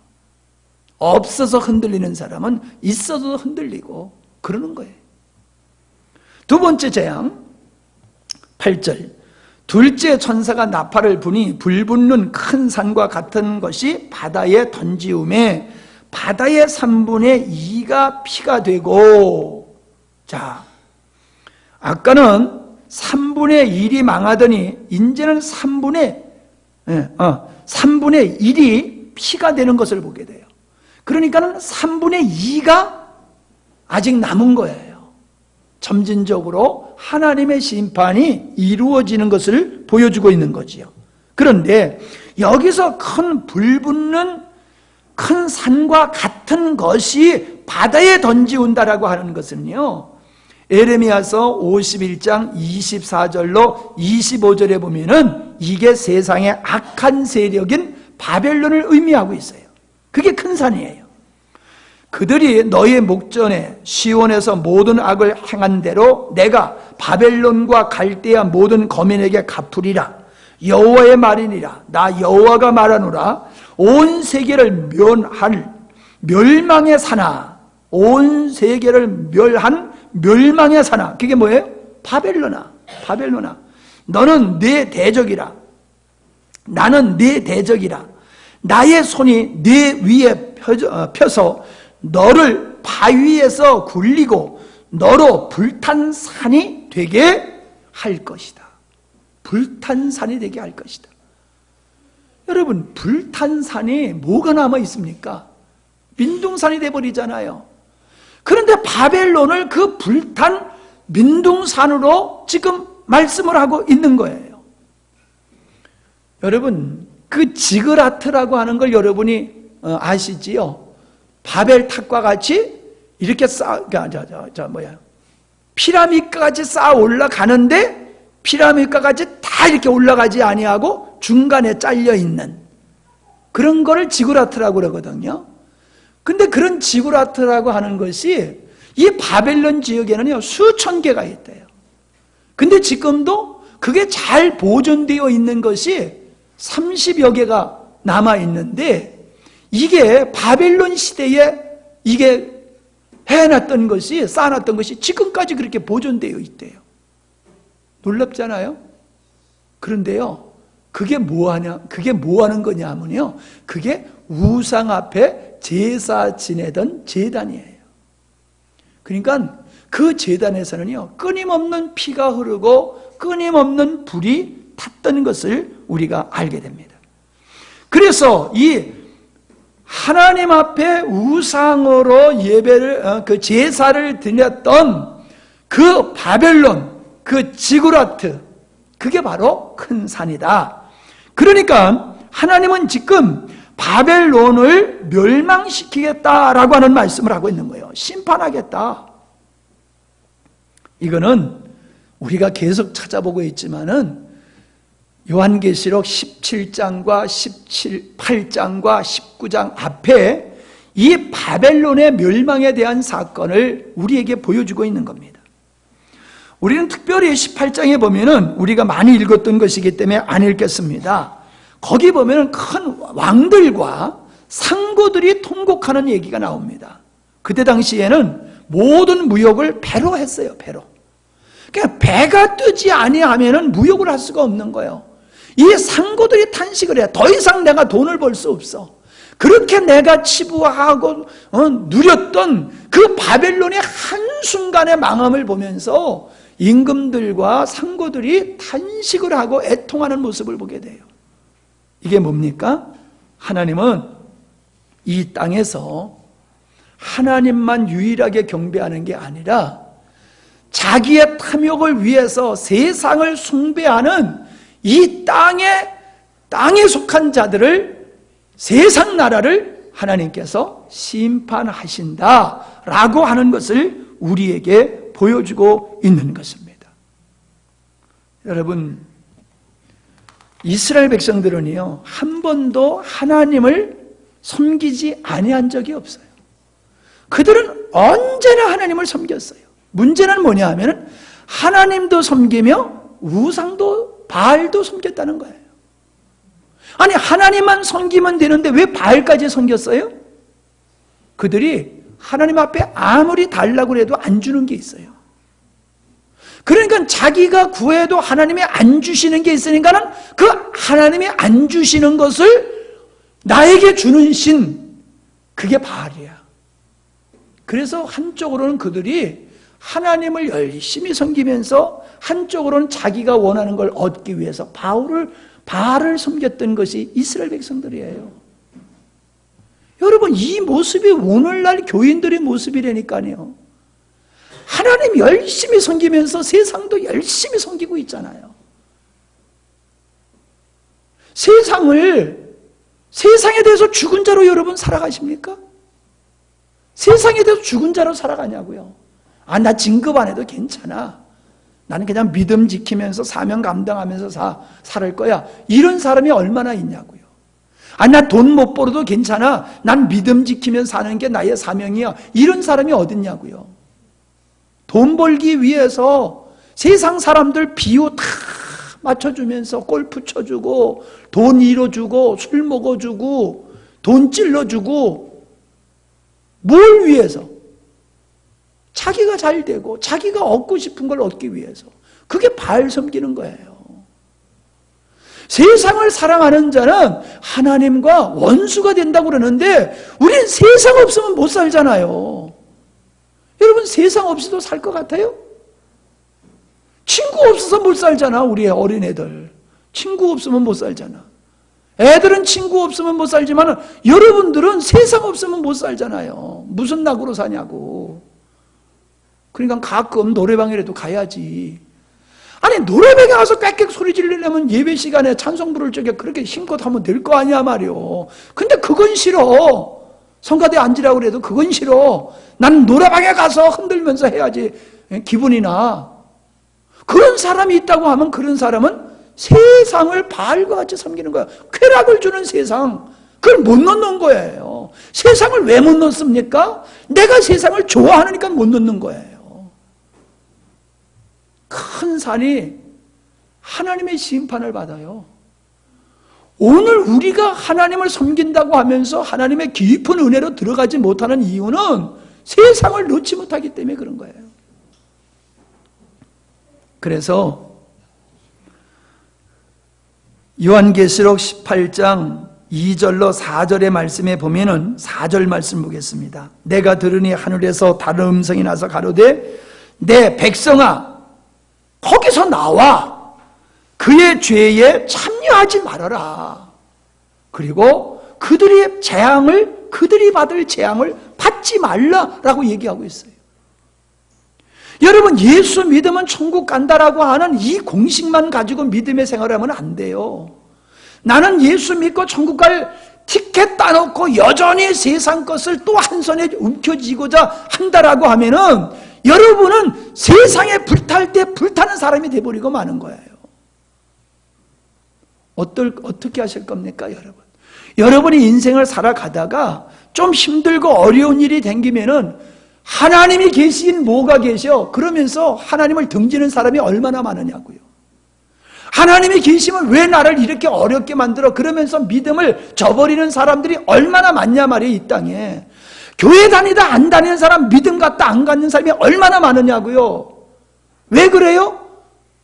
없어서 흔들리는 사람은 있어도 흔들리고 그러는 거예요. 두 번째 재앙 8절, 둘째 천사가 나팔을 부니 불 붙는 큰 산과 같은 것이 바다에 던지우매 바다의 3분의 2가 피가 되고, 자, 아까는 3분의 1이 망하더니 이제는 3분의 1이 피가 되는 것을 보게 돼요. 그러니까는 3분의 2가 아직 남은 거예요. 점진적으로 하나님의 심판이 이루어지는 것을 보여주고 있는 거지요. 그런데 여기서 큰 불붙는 큰 산과 같은 것이 바다에 던지운다라고 하는 것은요, 에레미야서 51장 24절로 25절에 보면은 이게 세상의 악한 세력인 바벨론을 의미하고 있어요. 그게 큰 산이에요. 그들이 너의 목전에 시온에서 모든 악을 행한 대로 내가 바벨론과 갈대아 모든 거민에게 갚으리라. 여호와의 말이니라. 나 여호와가 말하노라. 온 세계를 멸할 멸망의 산아, 온 세계를 멸한 멸망의 산아. 그게 뭐예요? 바벨론아, 바벨론아. 너는 내 대적이라. 나는 네 대적이라. 나의 손이 네 위에 펴서 너를 바위에서 굴리고 너로 불탄 산이 되게 할 것이다. 불탄 산이 되게 할 것이다. 여러분, 불탄 산이 뭐가 남아 있습니까? 민둥산이 돼버리잖아요. 그런데 바벨론을 그 불탄 민둥산으로 지금 말씀을 하고 있는 거예요. 여러분, 그 지그라트라고 하는 걸 여러분이 아시지요? 바벨탑과 같이 이렇게 피라미드까지 쌓아 올라가는데 피라미드까지 다 이렇게 올라가지 아니하고 중간에 잘려 있는 그런 거를 지그라트라고 그러거든요. 근데 그런 지그라트라고 하는 것이 이 바벨론 지역에는요, 수천 개가 있대요. 근데 지금도 그게 잘 보존되어 있는 것이 30여 개가 남아 있는데, 이게 바벨론 시대에 이게 해놨던 것이, 쌓아놨던 것이 지금까지 그렇게 보존되어 있대요. 놀랍잖아요? 그런데요, 그게 뭐 하는 거냐 하면요, 그게 우상 앞에 제사 지내던 제단이에요. 그러니까 그 제단에서는요, 끊임없는 피가 흐르고 끊임없는 불이 탔던 것을 우리가 알게 됩니다. 그래서 이 하나님 앞에 우상으로 예배를, 그 제사를 드렸던 그 바벨론, 그 지구라트, 그게 바로 큰 산이다. 그러니까 하나님은 지금 바벨론을 멸망시키겠다라고 하는 말씀을 하고 있는 거예요. 심판하겠다. 이거는 우리가 계속 찾아보고 있지만은 요한계시록 17장과 18장과 19장 앞에 이 바벨론의 멸망에 대한 사건을 우리에게 보여주고 있는 겁니다. 우리는 특별히 18장에 보면은 우리가 많이 읽었던 것이기 때문에 안 읽겠습니다. 거기 보면은 큰 왕들과 상고들이 통곡하는 얘기가 나옵니다. 그때 당시에는 모든 무역을 배로 했어요. 배로. 그러니까 배가 뜨지 아니하면은 무역을 할 수가 없는 거예요. 이 상고들이 탄식을 해. 더 이상 내가 돈을 벌 수 없어. 그렇게 내가 치부하고 누렸던 그 바벨론의 한순간의 망함을 보면서 임금들과 상고들이 탄식을 하고 애통하는 모습을 보게 돼요. 이게 뭡니까? 하나님은 이 땅에서 하나님만 유일하게 경배하는 게 아니라 자기의 탐욕을 위해서 세상을 숭배하는 이 땅에 속한 자들을, 세상 나라를 하나님께서 심판하신다라고 하는 것을 우리에게 보여주고 있는 것입니다. 여러분, 이스라엘 백성들은요, 한 번도 하나님을 섬기지 아니한 적이 없어요. 그들은 언제나 하나님을 섬겼어요. 문제는 뭐냐 하면은 하나님도 섬기며 우상도 바알도 섬겼다는 거예요. 아니, 하나님만 섬기면 되는데 왜 바알까지 섬겼어요? 그들이 하나님 앞에 아무리 달라고 해도 안 주는 게 있어요. 그러니까 자기가 구해도 하나님이 안 주시는 게 있으니까는 그 하나님이 안 주시는 것을 나에게 주는 신, 그게 바알이야. 그래서 한쪽으로는 그들이 하나님을 열심히 섬기면서 한쪽으로는 자기가 원하는 걸 얻기 위해서 바알을 섬겼던 것이 이스라엘 백성들이에요. 여러분, 이 모습이 오늘날 교인들의 모습이라니까요. 하나님 열심히 섬기면서 세상도 열심히 섬기고 있잖아요. 세상에 대해서 죽은 자로 여러분 살아가십니까? 세상에 대해서 죽은 자로 살아가냐고요. 나 진급 안 해도 괜찮아. 나는 그냥 믿음 지키면서 사명 감당하면서 살 거야. 이런 사람이 얼마나 있냐고요. 나 돈 못 벌어도 괜찮아. 난 믿음 지키면서 사는 게 나의 사명이야. 이런 사람이 어딨냐고요. 돈 벌기 위해서 세상 사람들 비유 다 맞춰주면서 골프 쳐주고 돈 잃어주고 술 먹어주고 돈 찔러주고 뭘 위해서? 자기가 잘 되고 자기가 얻고 싶은 걸 얻기 위해서. 그게 바알 섬기는 거예요. 세상을 사랑하는 자는 하나님과 원수가 된다고 그러는데 우린 세상 없으면 못 살잖아요. 여러분, 세상 없이도 살 것 같아요? 친구 없어서 못 살잖아. 우리 어린애들 친구 없으면 못 살잖아. 애들은 친구 없으면 못 살지만 여러분들은 세상 없으면 못 살잖아요. 무슨 낙으로 사냐고. 그러니까 가끔 노래방이라도 가야지. 아니, 노래방에 가서 꽥꽥 소리 지르려면 예배 시간에 찬송 부를 적에 그렇게 힘껏 하면 될 거 아니야 말이요. 근데 그건 싫어. 성가대 앉으라고 그래도 그건 싫어. 난 노래방에 가서 흔들면서 해야지 기분이 나. 그런 사람이 있다고 하면 그런 사람은 세상을 바알과 같이 섬기는 거야. 쾌락을 주는 세상, 그걸 못 넣는 거예요. 세상을 왜 못 넣습니까? 내가 세상을 좋아하니까 못 넣는 거예요. 큰 산이 하나님의 심판을 받아요. 오늘 우리가 하나님을 섬긴다고 하면서 하나님의 깊은 은혜로 들어가지 못하는 이유는 세상을 넣지 못하기 때문에 그런 거예요. 그래서 요한계시록 18장 2절로 4절의 말씀에 보면은 4절 말씀 보겠습니다. 내가 들으니 하늘에서 다른 음성이 나서 가로되 내 백성아 거기서 나와 그의 죄에 참여하지 말아라. 그리고 그들이 받을 재앙을 받지 말라라고 얘기하고 있어요. 여러분, 예수 믿으면 천국 간다라고 하는 이 공식만 가지고 믿음의 생활을 하면 안 돼요. 나는 예수 믿고 천국 갈 티켓 따놓고 여전히 세상 것을 또 한 손에 움켜쥐고자 한다라고 하면은 여러분은 세상에 불탈 때 불타는 사람이 돼버리고 마는 거예요. 어떻게 하실 겁니까, 여러분? 여러분이 인생을 살아가다가 좀 힘들고 어려운 일이 생기면은 하나님이 계신 뭐가 계셔? 그러면서 하나님을 등지는 사람이 얼마나 많으냐고요. 하나님이 계시면 왜 나를 이렇게 어렵게 만들어? 그러면서 믿음을 저버리는 사람들이 얼마나 많냐 말이에요, 이 땅에. 교회 다니다 안 다니는 사람, 믿음 갖다 안 갖는 사람이 얼마나 많으냐고요. 왜 그래요?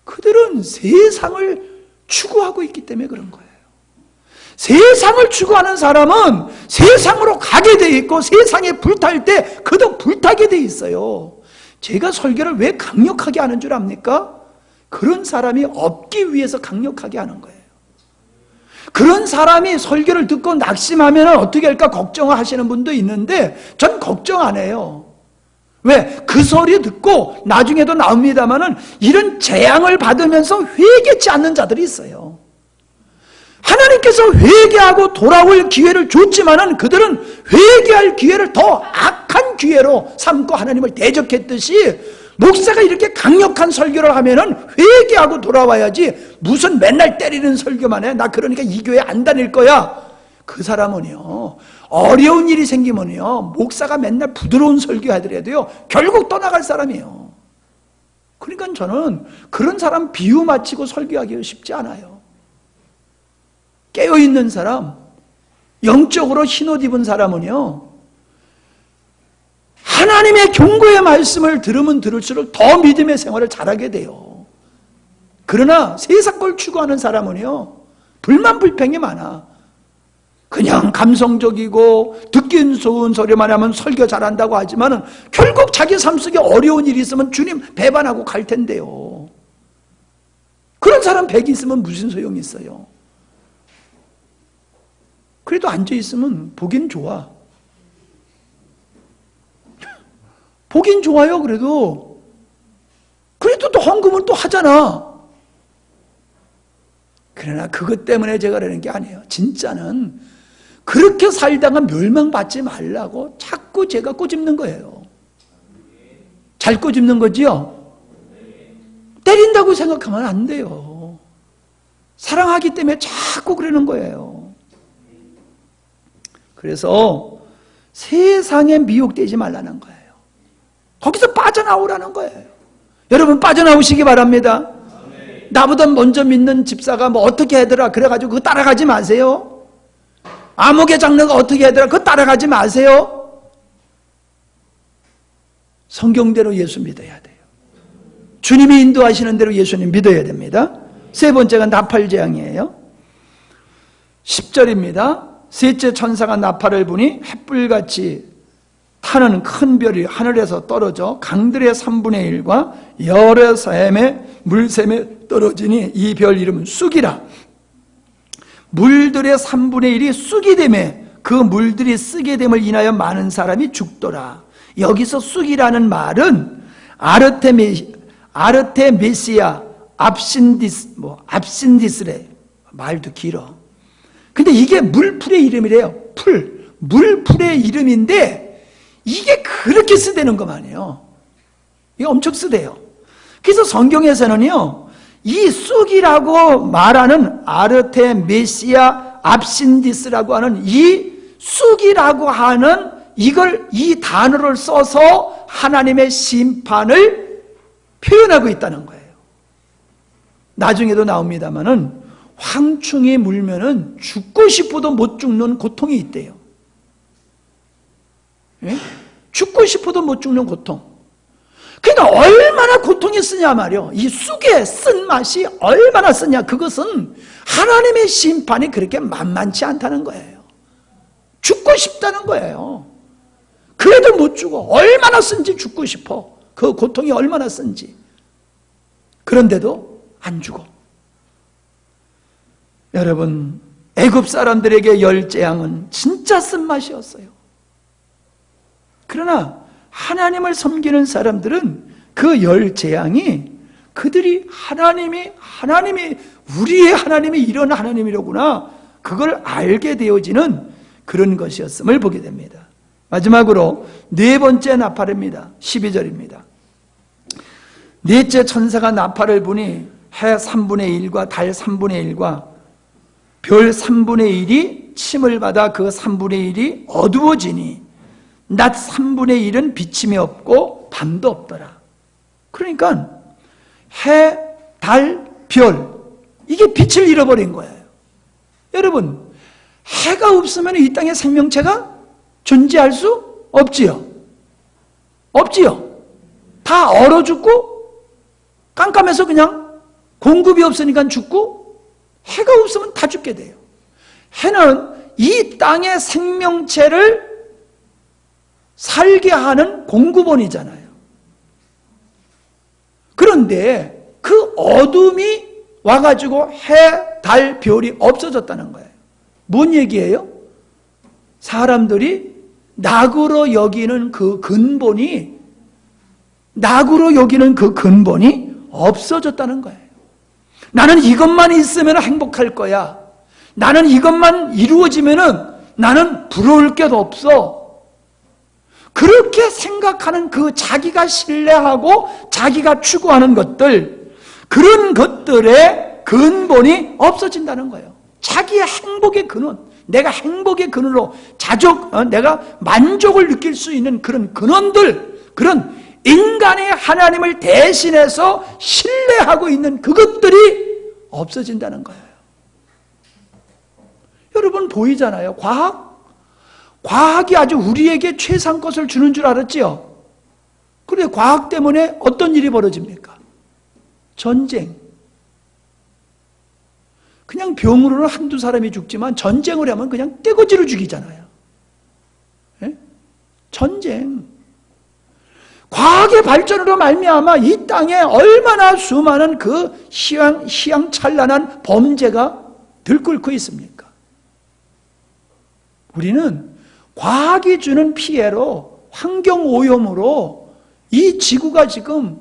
그들은 세상을 추구하고 있기 때문에 그런 거예요. 세상을 추구하는 사람은 세상으로 가게 돼 있고 세상에 불탈 때 그도 불타게 돼 있어요. 제가 설교를 왜 강력하게 하는 줄 압니까? 그런 사람이 없기 위해서 강력하게 하는 거예요. 그런 사람이 설교를 듣고 낙심하면 어떻게 할까 걱정하시는 분도 있는데 전 걱정 안 해요. 왜? 그 소리 듣고 나중에도 나옵니다마는 이런 재앙을 받으면서 회개치 않는 자들이 있어요. 하나님께서 회개하고 돌아올 기회를 줬지만은 그들은 회개할 기회를 더 악한 기회로 삼고 하나님을 대적했듯이 목사가 이렇게 강력한 설교를 하면은 회개하고 돌아와야지 무슨 맨날 때리는 설교만 해. 나 그러니까 이 교회 안 다닐 거야. 그 사람은요, 어려운 일이 생기면요, 목사가 맨날 부드러운 설교 하더라도요, 결국 떠나갈 사람이에요. 그러니까 저는 그런 사람 비유 맞히고 설교하기 쉽지 않아요. 깨어있는 사람, 영적으로 흰옷 입은 사람은요, 하나님의 경고의 말씀을 들으면 들을수록 더 믿음의 생활을 잘하게 돼요. 그러나 세상 걸 추구하는 사람은요, 불만 불평이 많아. 그냥 감성적이고 듣기 좋은 소리만 하면 설교 잘한다고 하지만은 결국 자기 삶 속에 어려운 일이 있으면 주님 배반하고 갈 텐데요. 그런 사람 100 있으면 무슨 소용이 있어요? 그래도 앉아있으면 보긴 좋아. 보긴 좋아요. 그래도 또 헌금은 또 하잖아. 그러나 그것 때문에 제가 그러는 게 아니에요. 진짜는 그렇게 살다가 멸망받지 말라고 자꾸 제가 꼬집는 거예요. 잘 꼬집는 거지요? 때린다고 생각하면 안 돼요. 사랑하기 때문에 자꾸 그러는 거예요. 그래서 세상에 미혹되지 말라는 거예요. 거기서 빠져나오라는 거예요. 여러분 빠져나오시기 바랍니다. 나보다 먼저 믿는 집사가 뭐 어떻게 하더라 그래가지고 그거 따라가지 마세요. 암흑의 장로가 어떻게 하더라 그거 따라가지 마세요. 성경대로 예수 믿어야 돼요. 주님이 인도하시는 대로 예수님 믿어야 됩니다. 세 번째가 나팔재앙이에요. 10절입니다. 셋째 천사가 나팔을 부니 햇불같이 타는 큰 별이 하늘에서 떨어져 강들의 3분의 1과 여러 샘의 물샘에 떨어지니 이 별 이름은 쑥이라. 물들의 3분의 1이 쑥이 되매 그 물들이 쓰게 됨을 인하여 많은 사람이 죽더라. 여기서 쑥이라는 말은 아르테미시아 압신디스래. 말도 길어. 근데 이게 물풀의 이름이래요. 물풀의 이름인데 이게 그렇게 쓰대는 것만이에요. 이게 엄청 쓰대요. 그래서 성경에서는요, 이 쑥이라고 말하는 아르테미시아 압신디스라고 하는 이 쑥이라고 하는 이 단어를 써서 하나님의 심판을 표현하고 있다는 거예요. 나중에도 나옵니다만은 황충이 물면은 죽고 싶어도 못 죽는 고통이 있대요. 예? 죽고 싶어도 못 죽는 고통. 그러니까 얼마나 고통이 쓰냐 말이요. 이 쑥의 쓴맛이 얼마나 쓰냐. 그것은 하나님의 심판이 그렇게 만만치 않다는 거예요. 죽고 싶다는 거예요. 그래도 못 죽어. 얼마나 쓴지 죽고 싶어. 그 고통이 얼마나 쓴지. 그런데도 안 죽어. 여러분, 애굽 사람들에게 열재앙은 진짜 쓴맛이었어요. 그러나 하나님을 섬기는 사람들은 그 열재앙이 그들이 하나님이 우리의 하나님이 이런 하나님이로구나 그걸 알게 되어지는 그런 것이었음을 보게 됩니다. 마지막으로 네 번째 나팔입니다. 12절입니다. 넷째 천사가 나팔을 부니 해 3분의 1과 달 3분의 1과 별 3분의 1이 침을 받아 그 3분의 1이 어두워지니 낮 3분의 1은 비침이 없고 밤도 없더라. 그러니까 해, 달, 별 이게 빛을 잃어버린 거예요. 여러분, 해가 없으면 이 땅에 생명체가 존재할 수 없지요. 다 얼어 죽고 깜깜해서 그냥 공급이 없으니까 죽고 해가 없으면 다 죽게 돼요. 해는 이 땅의 생명체를 살게 하는 공급원이잖아요. 그런데 그 어둠이 와가지고 해, 달, 별이 없어졌다는 거예요. 뭔 얘기예요? 사람들이 낙으로 여기는 그 근본이 없어졌다는 거예요. 나는 이것만 있으면 행복할 거야. 나는 이것만 이루어지면은 나는 부러울 게 없어. 그렇게 생각하는 그 자기가 신뢰하고 자기가 추구하는 것들, 그런 것들의 근본이 없어진다는 거예요. 자기의 행복의 근원, 내가 행복의 근원으로 내가 만족을 느낄 수 있는 그런 근원들, 그런 인간의 하나님을 대신해서 신뢰하고 있는 그것들이 없어진다는 거예요. 여러분 보이잖아요. 과학이 아주 우리에게 최상 것을 주는 줄 알았지요? 그런데 과학 때문에 어떤 일이 벌어집니까? 전쟁. 그냥 병으로는 한두 사람이 죽지만 전쟁을 하면 그냥 떼거지로 죽이잖아요. 예? 전쟁. 과학의 발전으로 말미암아 이 땅에 얼마나 수많은 그 희양찬란한 범죄가 들끓고 있습니까? 우리는 과학이 주는 피해로, 환경오염으로 이 지구가 지금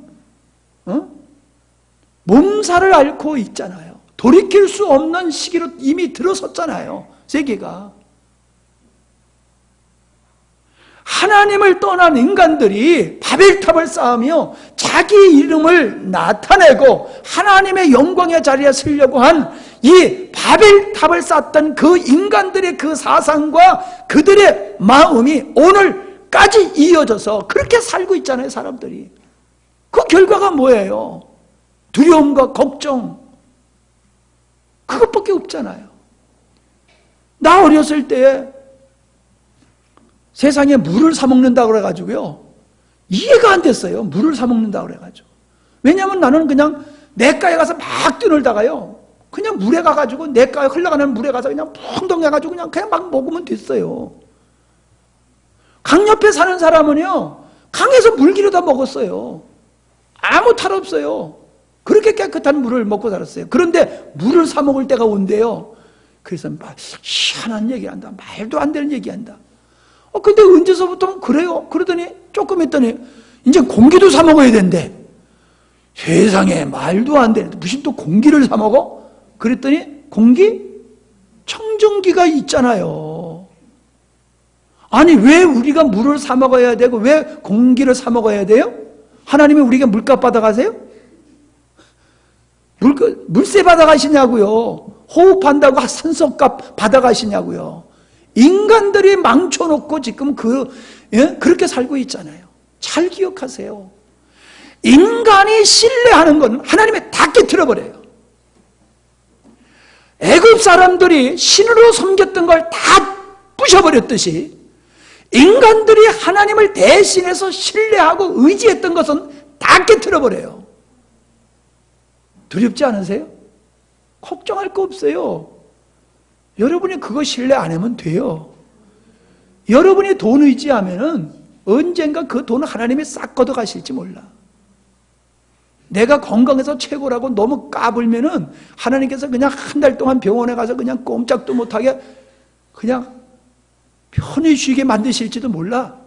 몸살을 앓고 있잖아요. 돌이킬 수 없는 시기로 이미 들어섰잖아요. 세계가. 하나님을 떠난 인간들이 바벨탑을 쌓으며 자기 이름을 나타내고 하나님의 영광의 자리에 서려고 한 이 바벨탑을 쌓았던 그 인간들의 그 사상과 그들의 마음이 오늘까지 이어져서 그렇게 살고 있잖아요, 사람들이. 그 결과가 뭐예요? 두려움과 걱정, 그것밖에 없잖아요. 나 어렸을 때에 세상에 물을 사 먹는다고 그래가지고요, 이해가 안 됐어요. 물을 사 먹는다고 그래가지고. 왜냐하면 나는 그냥 냇가에 가서 막 뛰놀다가요, 그냥 물에 가가지고 냇가에 흘러가는 물에 가서 그냥 펑덩 해가지고 그냥 막 먹으면 됐어요. 강 옆에 사는 사람은요, 강에서 물기르다 먹었어요. 아무 탈 없어요. 그렇게 깨끗한 물을 먹고 살았어요. 그런데 물을 사 먹을 때가 온대요. 그래서 막 희한한 얘기한다. 말도 안 되는 얘기한다. 근데 언제서부터 그래요? 그러더니 조금 있더니 이제 공기도 사 먹어야 된대. 세상에, 말도 안 되는데 무슨 또 공기를 사 먹어? 그랬더니 공기? 청정기가 있잖아요. 아니, 왜 우리가 물을 사 먹어야 되고 왜 공기를 사 먹어야 돼요? 하나님이 우리가 물값 받아가세요? 물세 받아가시냐고요. 호흡한다고 산소값 받아가시냐고요. 인간들이 망쳐놓고 지금 그렇게 살고 있잖아요. 잘 기억하세요. 인간이 신뢰하는 건 하나님의 다 깨트려버려요. 애굽 사람들이 신으로 섬겼던 걸 다 부셔버렸듯이 인간들이 하나님을 대신해서 신뢰하고 의지했던 것은 다 깨트려버려요. 두렵지 않으세요? 걱정할 거 없어요. 여러분이 그거 신뢰 안 하면 돼요. 여러분이 돈 의지하면은 언젠가 그 돈을 하나님이 싹 걷어 가실지 몰라. 내가 건강해서 최고라고 너무 까불면은 하나님께서 그냥 한 달 동안 병원에 가서 그냥 꼼짝도 못하게 그냥 편히 쉬게 만드실지도 몰라.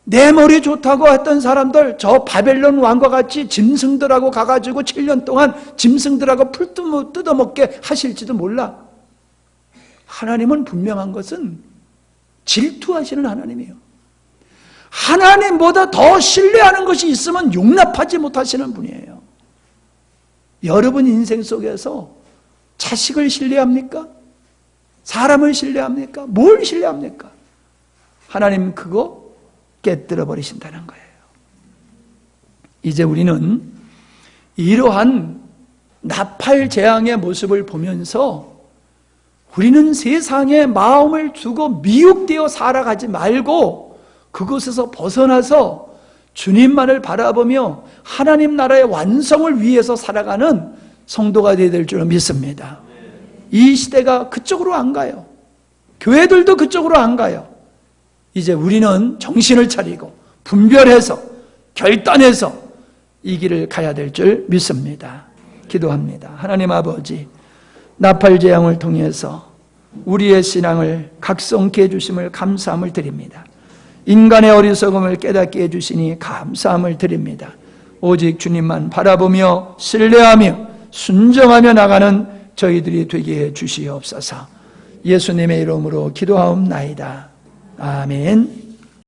내 머리 좋다고 했던 사람들, 저 바벨론 왕과 같이 짐승들하고 가가지고 7년 동안 짐승들하고 풀 뜯어먹게 하실지도 몰라. 하나님은 분명한 것은 질투하시는 하나님이에요. 하나님보다 더 신뢰하는 것이 있으면 용납하지 못하시는 분이에요. 여러분 인생 속에서 자식을 신뢰합니까? 사람을 신뢰합니까? 뭘 신뢰합니까? 하나님 그거 깨뜨려 버리신다는 거예요. 이제 우리는 이러한 나팔 재앙의 모습을 보면서 우리는 세상에 마음을 두고 미혹되어 살아가지 말고 그곳에서 벗어나서 주님만을 바라보며 하나님 나라의 완성을 위해서 살아가는 성도가 되어야 될 줄 믿습니다. 이 시대가 그쪽으로 안 가요. 교회들도 그쪽으로 안 가요. 이제 우리는 정신을 차리고 분별해서 결단해서 이 길을 가야 될 줄 믿습니다. 기도합니다. 하나님 아버지, 나팔 재앙을 통해서 우리의 신앙을 각성케 해주심을 감사함을 드립니다. 인간의 어리석음을 깨닫게 해주시니 감사함을 드립니다. 오직 주님만 바라보며 신뢰하며 순종하며 나가는 저희들이 되게 해 주시옵소서. 예수님의 이름으로 기도하옵나이다. 아멘.